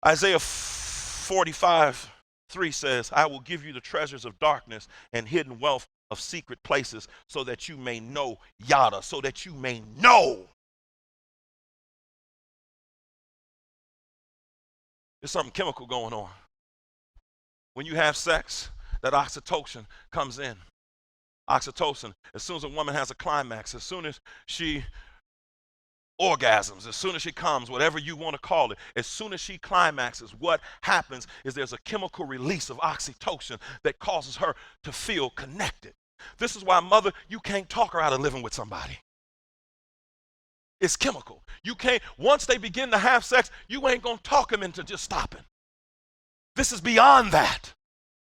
Isaiah 45:3 says, I will give you the treasures of darkness and hidden wealth of secret places so that you may know, yada, so that you may know. There's something chemical going on. When you have sex, that oxytocin comes in. Oxytocin, as soon as a woman has a climax, as soon as she orgasms, as soon as she comes, whatever you want to call it, as soon as she climaxes, what happens is there's a chemical release of oxytocin that causes her to feel connected. This is why, mother, you can't talk her out of living with somebody. It's chemical. You can't, once they begin to have sex, you ain't going to talk them into just stopping. This is beyond that.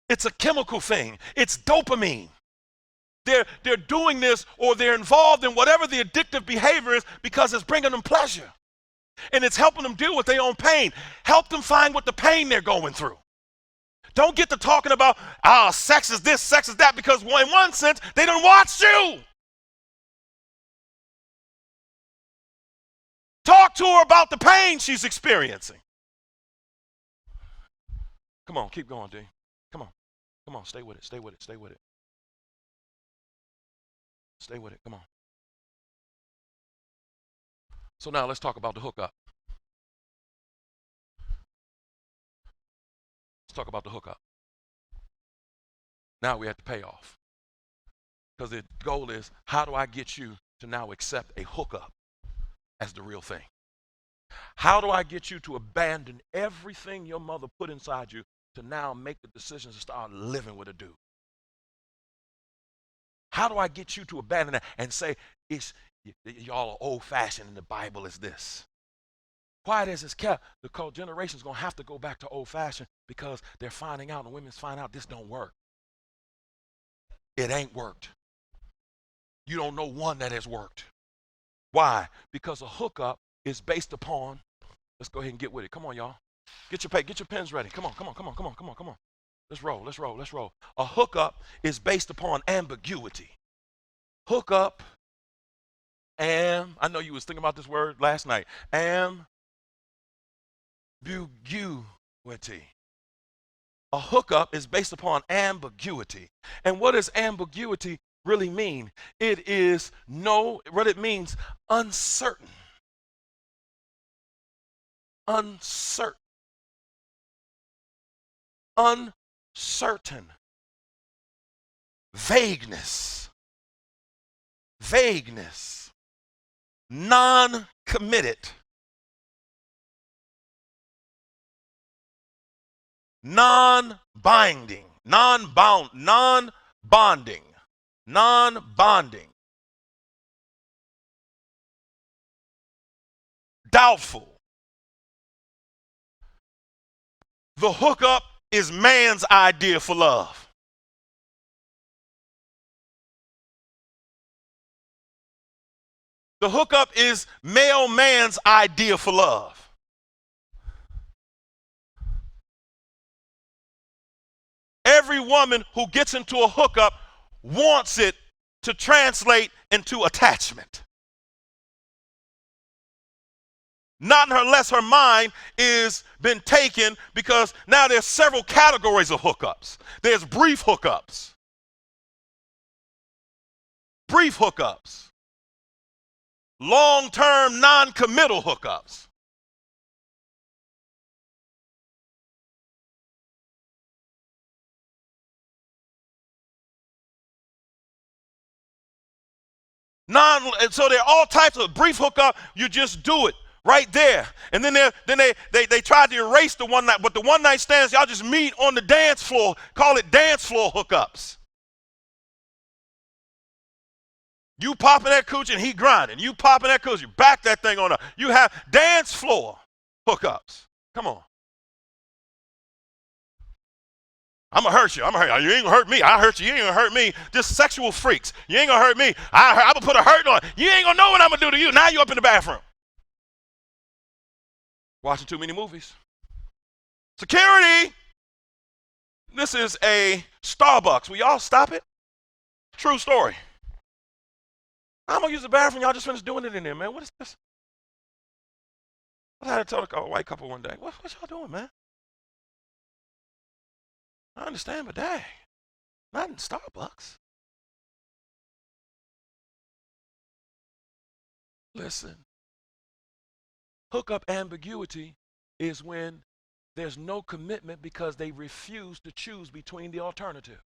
It's a chemical thing. It's dopamine. They're doing this, or they're involved in whatever the addictive behavior is because it's bringing them pleasure. And it's helping them deal with their own pain. Help them find what the pain they're going through. Don't get to talking about, sex is this, sex is that, because in one sense, they done watched you. Talk to her about the pain she's experiencing. Come on, keep going, D. Come on, stay with it, stay with it, stay with it. Stay with it, come on. So now let's talk about the hookup. Let's talk about the hookup. Now we have to pay off. Because the goal is, how do I get you to now accept a hookup as the real thing? How do I get you to abandon everything your mother put inside you to now make the decisions to start living with a dude? How do I get you to abandon that and say, y'all are old-fashioned and the Bible is this? Quiet as it's kept, the generation's going to have to go back to old-fashioned because they're finding out, and women's find out this don't work. It ain't worked. You don't know one that has worked. Why? Because a hookup is based upon, let's go ahead and get with it. Come on, y'all. Get your pens ready. Come on. Let's roll. A hookup is based upon ambiguity. Hookup, I know you was thinking about this word last night. Ambiguity. A hookup is based upon ambiguity. And what does ambiguity really mean? It means uncertain. Uncertain. Vagueness. Non-committed. Non-binding. Doubtful. The hookup is man's idea for love. The hookup is male man's idea for love. Every woman who gets into a hookup wants it to translate into attachment. Not unless her mind is been taken, because now there's several categories of hookups. There's brief hookups. Long-term non-committal hookups. So there are all types of brief hookup. You just do it right there. And then they tried to erase the one night, but the one night stands, y'all just meet on the dance floor. Call it dance floor hookups. You popping that cooch and he grinding. You popping that cooch, you back that thing on up. You have dance floor hookups. Come on. I'm going to hurt you. I'm going to hurt you. You ain't going to hurt me. I hurt you. You ain't going to hurt me. Just sexual freaks. You ain't going to hurt me. I'm going to put a hurt on you. You ain't going to know what I'm going to do to you. Now you up in the bathroom. Watching too many movies. Security. This is a Starbucks. Will y'all stop it? True story. I'm going to use the bathroom. Y'all just finished doing it in there, man. What is this? I had to tell a white couple one day, what y'all doing, man? I understand, but dang, not in Starbucks. Listen, hookup ambiguity is when there's no commitment because they refuse to choose between the alternative.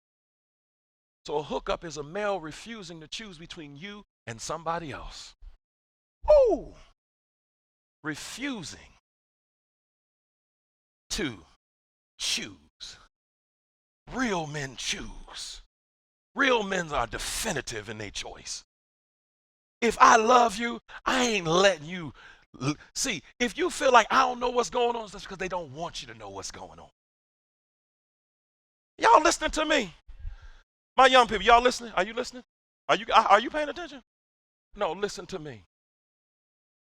So a hookup is a male refusing to choose between you and somebody else. Ooh, refusing to choose. Real men choose. Real men are definitive in their choice. If I love you, I ain't letting you. See, if you feel like I don't know what's going on, that's because they don't want you to know what's going on. Y'all listening to me? My young people, y'all listening? Are you listening? Are you paying attention? No, listen to me.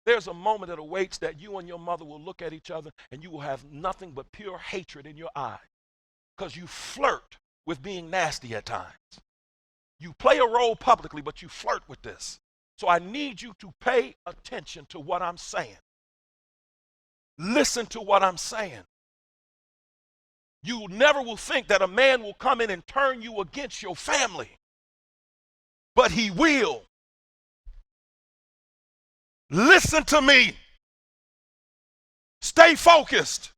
There's a moment that awaits that you and your mother will look at each other and you will have nothing but pure hatred in your eyes because you flirt with being nasty at times. You play a role publicly, but you flirt with this. So I need you to pay attention to what I'm saying. Listen to what I'm saying. You never will think that a man will come in and turn you against your family, but he will. Listen to me. Stay focused.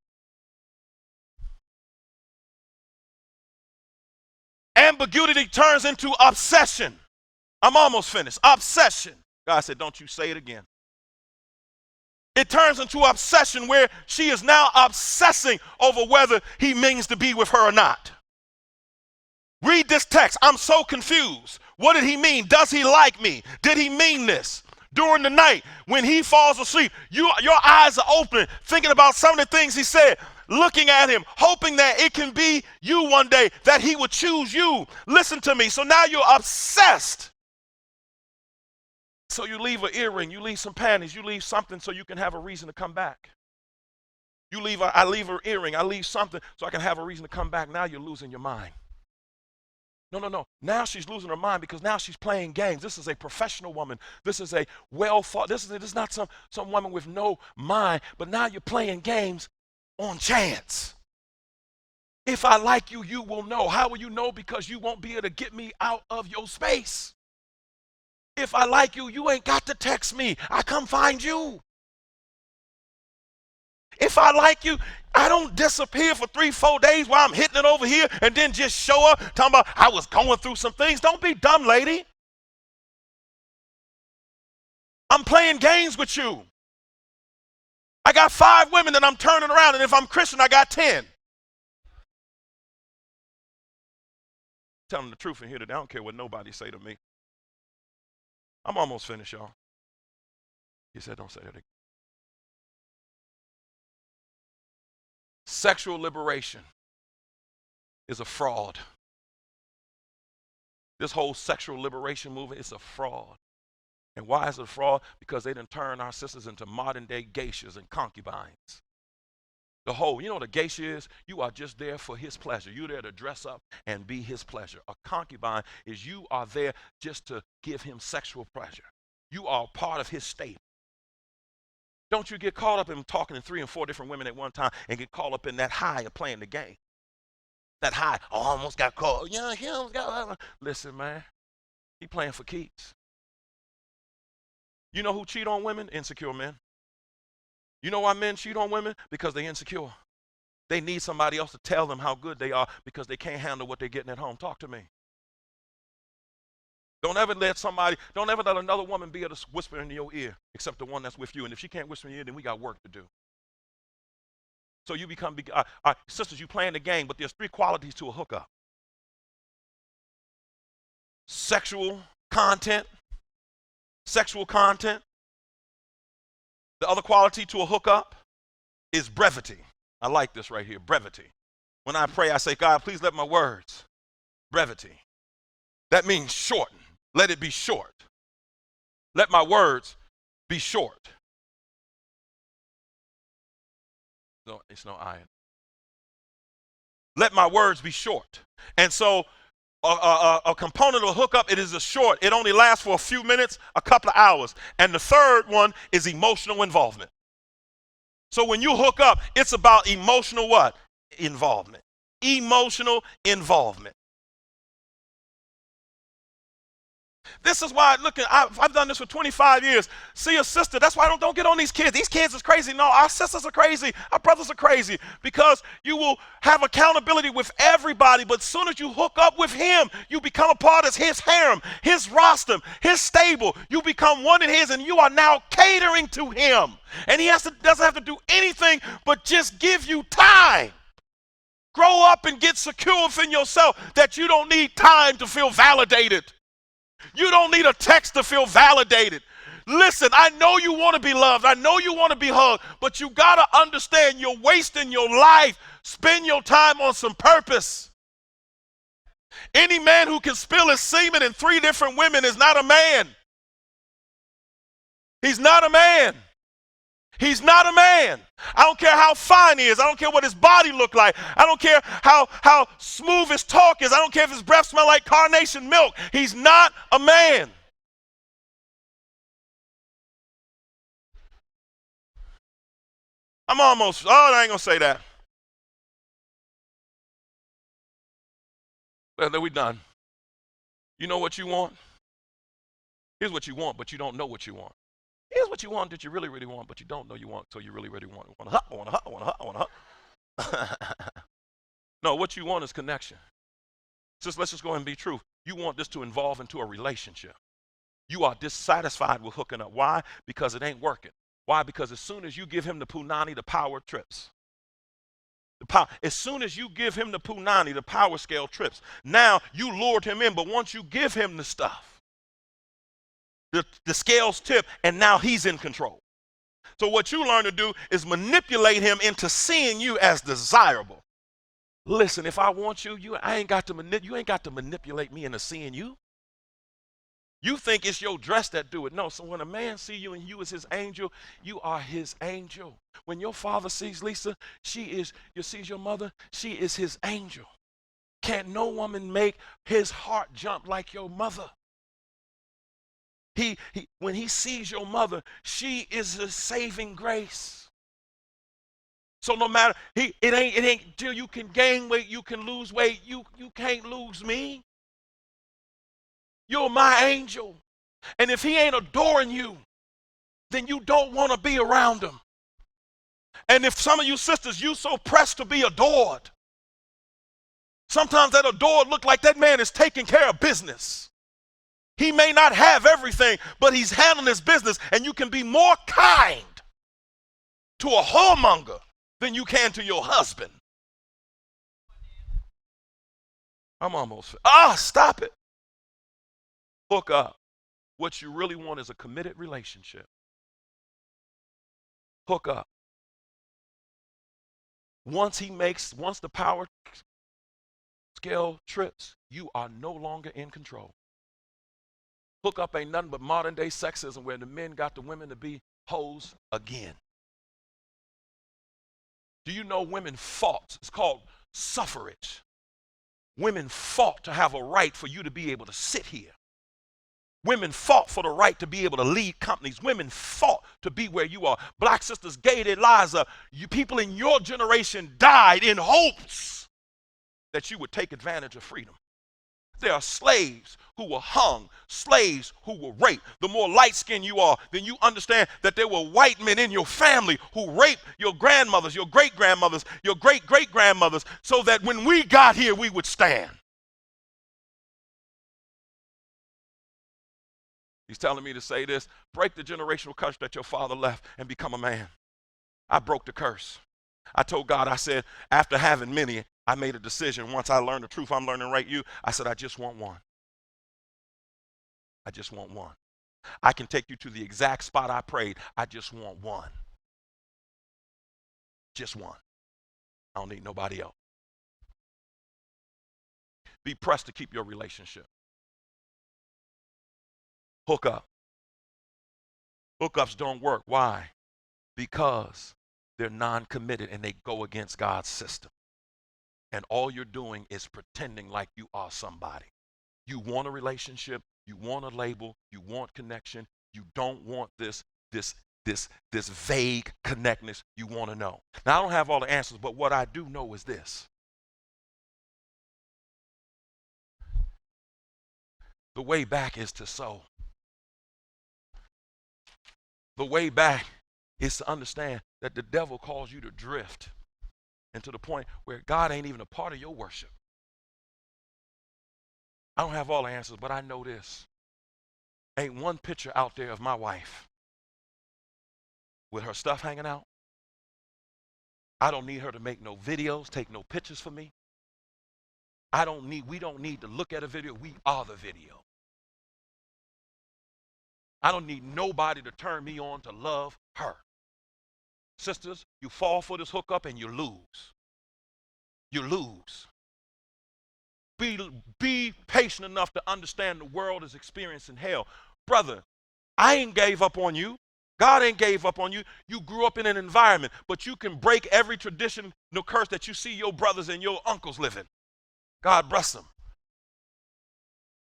Ambiguity turns into obsession. I'm almost finished. Obsession. God said, don't you say it again. It turns into obsession where she is now obsessing over whether he means to be with her or not. Read this text. I'm so confused. What did he mean? Does he like me? Did he mean this? During the night, when he falls asleep, your eyes are open, thinking about some of the things he said, looking at him, hoping that it can be you one day, that he would choose you. Listen to me. So now you're obsessed. So you leave an earring, you leave some panties, you leave something so you can have a reason to come back. I leave an earring, I leave something so I can have a reason to come back. Now you're losing your mind. No. Now she's losing her mind because now she's playing games. This is a professional woman. This is a well-thought. This is not some woman with no mind, but now you're playing games on chance. If I like you, you will know. How will you know? Because you won't be able to get me out of your space. If I like you, you ain't got to text me. I come find you. If I like you, I don't disappear for 3-4 days while I'm hitting it over here and then just show up talking about I was going through some things. Don't be dumb, lady. I'm playing games with you. I got 5 women that I'm turning around, and if I'm Christian, I got 10. Tell them the truth in here today. I don't care what nobody say to me. I'm almost finished, y'all. He said, don't say that again. Sexual liberation is a fraud. This whole sexual liberation movement is a fraud. And why is it a fraud? Because they done turned our sisters into modern day geishas and concubines. The geisha is, you are just there for his pleasure. You're there to dress up and be his pleasure. A concubine is you are there just to give him sexual pleasure. You are part of his state. Don't you get caught up in talking to 3 and 4 different women at one time and get caught up in that high of playing the game. That high, I almost got caught. Yeah, he almost got. Listen, man, he playing for keeps. You know who cheat on women? Insecure men. You know why men cheat on women? Because they're insecure. They need somebody else to tell them how good they are because they can't handle what they're getting at home. Talk to me. Don't ever let another woman be able to whisper in your ear except the one that's with you. And if she can't whisper in your ear, then we got work to do. So you become, sisters, you playing the game, but there's 3 qualities to a hookup. Sexual content. The other quality to a hookup is brevity. I like this right here, brevity. When I pray, I say, God, please let my words, brevity. That means shorten. Let it be short. Let my words be short. No, it's no iron. Let my words be short. And so a component of a hookup, it is a short. It only lasts for a few minutes, a couple of hours. And the third one is emotional involvement. So when you hook up, it's about emotional what? Involvement. Emotional involvement. This is why, look, I've done this for 25 years. See a sister, that's why I don't get on these kids. These kids is crazy. No, our sisters are crazy. Our brothers are crazy. Because you will have accountability with everybody, but as soon as you hook up with him, you become a part of his harem, his rostrum, his stable. You become one in his, and you are now catering to him. And he doesn't have to do anything but just give you time. Grow up and get secure within yourself that you don't need time to feel validated. You don't need a text to feel validated. Listen, I know you want to be loved. I know you want to be hugged, but you got to understand you're wasting your life. Spend your time on some purpose. Any man who can spill his semen in 3 different women is not a man. He's not a man. He's not a man. I don't care how fine he is. I don't care what his body look like. I don't care how smooth his talk is. I don't care if his breath smell like carnation milk. He's not a man. I ain't gonna say that. Then we done. You know what you want? Here's what you want, but you don't know what you want. Here's what you want that you really, really want, but you don't know you want, so you really, really want. I want to hug. No, what you want is connection. Let's just go ahead and be true. You want this to evolve into a relationship. You are dissatisfied with hooking up. Why? Because it ain't working. Why? Because as soon as you give him the punani, the power trips. As soon as you give him the punani, the power scale trips. Now you lured him in, but once you give him the stuff, the scales tip, and now he's in control. So what you learn to do is manipulate him into seeing you as desirable. Listen, if I want you, you ain't got to manipulate me into seeing you. You think it's your dress that do it. No, so when a man see you and you is his angel, you are his angel. When your father sees Lisa, sees your mother, she is his angel. Can't no woman make his heart jump like your mother. When he sees your mother, she is a saving grace. So no matter, it ain't till you can gain weight, you can lose weight, you can't lose me. You're my angel. And if he ain't adoring you, then you don't want to be around him. And if some of you sisters, you so pressed to be adored, sometimes that adored look like that man is taking care of business. He may not have everything, but he's handling his business, and you can be more kind to a whoremonger than you can to your husband. I'm almost, stop it. Hook up. What you really want is a committed relationship. Hook up. Once the power scale trips, you are no longer in control. Hookup ain't nothing but modern day sexism where the men got the women to be hoes again. Do you know women fought? It's called suffrage. Women fought to have a right for you to be able to sit here. Women fought for the right to be able to lead companies. Women fought to be where you are. Black sisters gave their lives up. You people in your generation died in hopes that you would take advantage of freedom. There are slaves who were hung, slaves who were raped. The more light-skinned you are, then you understand that there were white men in your family who raped your grandmothers, your great-grandmothers, your great-great-grandmothers, so that when we got here, we would stand. He's telling me to say this: break the generational curse that your father left and become a man. I broke the curse. I told God, I said, after having many, I made a decision. Once I learned the truth I'm learning right you, I said, I just want one. I just want one. I can take you to the exact spot I prayed. I just want one. Just one. I don't need nobody else. Be pressed to keep your relationship. Hook up. Hookups don't work. Why? Because they're non-committed and they go against God's system. And all you're doing is pretending like you are somebody. You want a relationship, you want a label, you want connection, you don't want this vague connectness. You want to know. Now, I don't have all the answers, but what I do know is this. The way back is to sow. The way back is to understand that the devil calls you to drift and to the point where God ain't even a part of your worship. I don't have all the answers, but I know this. Ain't one picture out there of my wife with her stuff hanging out. I don't need her to make no videos, take no pictures for me. We don't need to look at a video. We are the video. I don't need nobody to turn me on to love her. Sisters, you fall for this hookup and you lose. You lose. Be patient enough to understand the world is experiencing hell. Brother, I ain't gave up on you. God ain't gave up on you. You grew up in an environment, but you can break every traditional curse that you see your brothers and your uncles living. God bless them.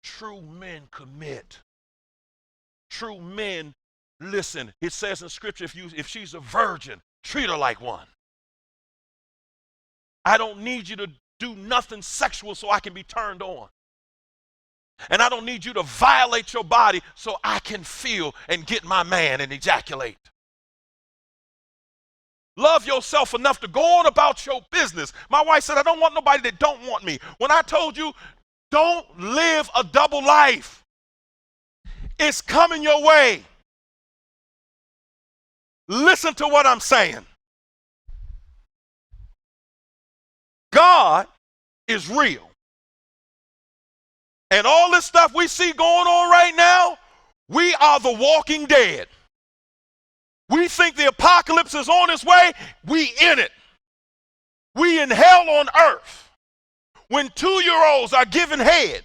True men commit. True men listen. It says in scripture, if she's a virgin, treat her like one. I don't need you to do nothing sexual so I can be turned on. And I don't need you to violate your body so I can feel and get my man and ejaculate. Love yourself enough to go on about your business. My wife said, I don't want nobody that don't want me. When I told you, don't live a double life. It's coming your way. Listen to what I'm saying. God is real. And all this stuff we see going on right now, we are the walking dead. We think the apocalypse is on its way. We in it. We in hell on earth. When 2-year-olds are given head.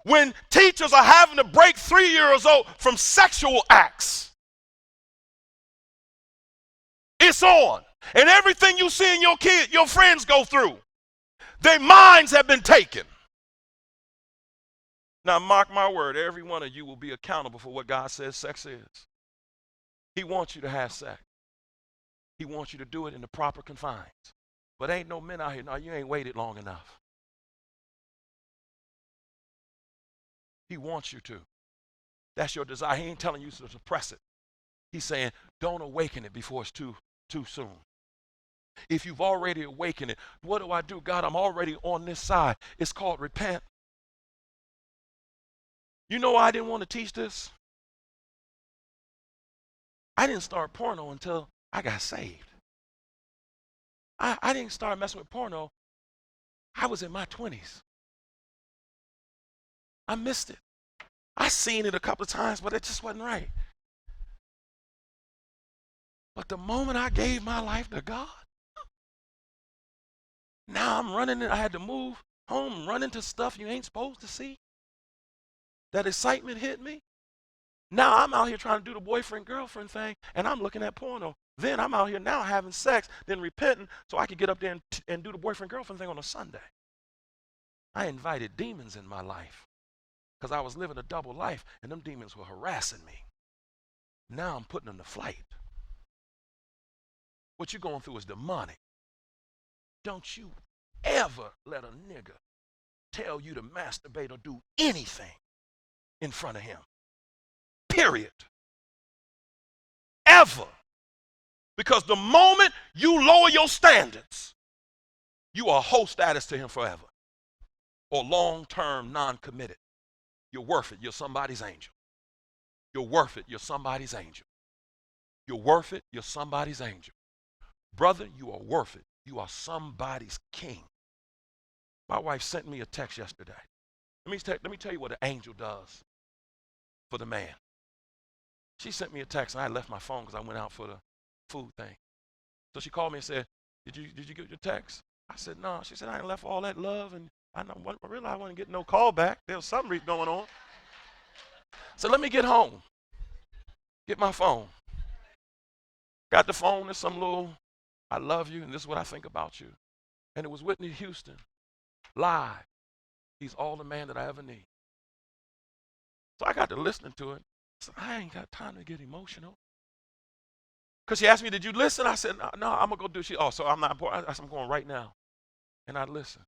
When teachers are having to break 3-year-olds from sexual acts. It's on. And everything you see in your friends go through, their minds have been taken. Now, mark my word, every one of you will be accountable for what God says sex is. He wants you to have sex. He wants you to do it in the proper confines. But ain't no men out here, no, you ain't waited long enough. He wants you to. That's your desire. He ain't telling you to suppress it. He's saying, don't awaken it before it's too soon. If you've already awakened it, what do I do? God, I'm already on this side. It's called repent. You know why I didn't want to teach this? I didn't start porno until I got saved. I didn't start messing with porno. I was in my 20s. I missed it. I seen it a couple of times, but it just wasn't right. But the moment I gave my life to God, now I'm running. I had to move home, run into stuff you ain't supposed to see. That excitement hit me. Now I'm out here trying to do the boyfriend-girlfriend thing, and I'm looking at porno. Then I'm out here now having sex, then repenting so I could get up there and do the boyfriend-girlfriend thing on a Sunday. I invited demons in my life because I was living a double life, and them demons were harassing me. Now I'm putting them to flight. What you're going through is demonic. Don't you ever let a nigga tell you to masturbate or do anything in front of him. Period. Ever. Because the moment you lower your standards, you are whole status to him forever. Or long-term non-committed. You're worth it. You're somebody's angel. You're worth it. You're somebody's angel. You're worth it. You're somebody's angel. Brother, you are worth it. You are somebody's king. My wife sent me a text yesterday. Let me tell you what an angel does for the man. She sent me a text, and I left my phone because I went out for the food thing. So she called me and said, did you get your text? I said, no. She said, I ain't left all that love, and I realized I wasn't getting no call back. There was something going on. So let me get home. Get my phone. Got the phone, there's some little, I love you, and this is what I think about you. And it was Whitney Houston, live. He's all the man that I ever need. So I got to listening to it. I said, I ain't got time to get emotional. Because she asked me, did you listen? I said, no, I'm going to go do it. So I'm not important. I'm going right now. And I listened.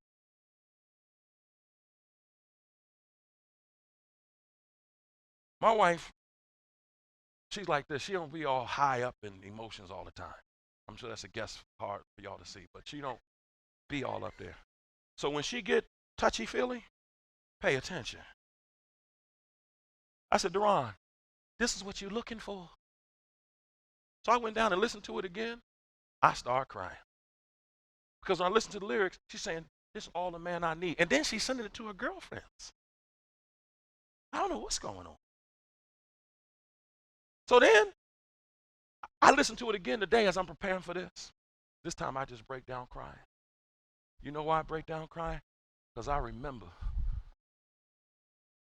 My wife, she's like this. She don't be all high up in emotions all the time. I'm sure that's a guess hard for y'all to see, but she don't be all up there. So when she get touchy-feely, pay attention. I said, Duran, this is what you're looking for. So I went down and listened to it again. I started crying. Because when I listened to the lyrics, she's saying, this is all the man I need. And then she's sending it to her girlfriends. I don't know what's going on. So then, I listened to it again today as I'm preparing for this. This time I just break down crying. You know why I break down crying? Because I remember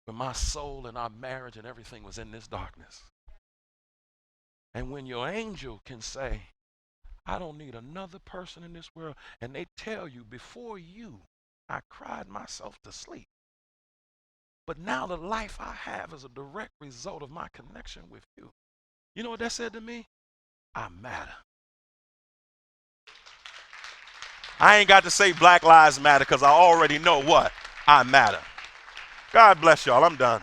when my soul and our marriage and everything was in this darkness. And when your angel can say, I don't need another person in this world, and they tell you, before you, I cried myself to sleep. But now the life I have is a direct result of my connection with you. You know what that said to me? I matter. I ain't got to say Black Lives Matter because I already know what? I matter. God bless y'all. I'm done.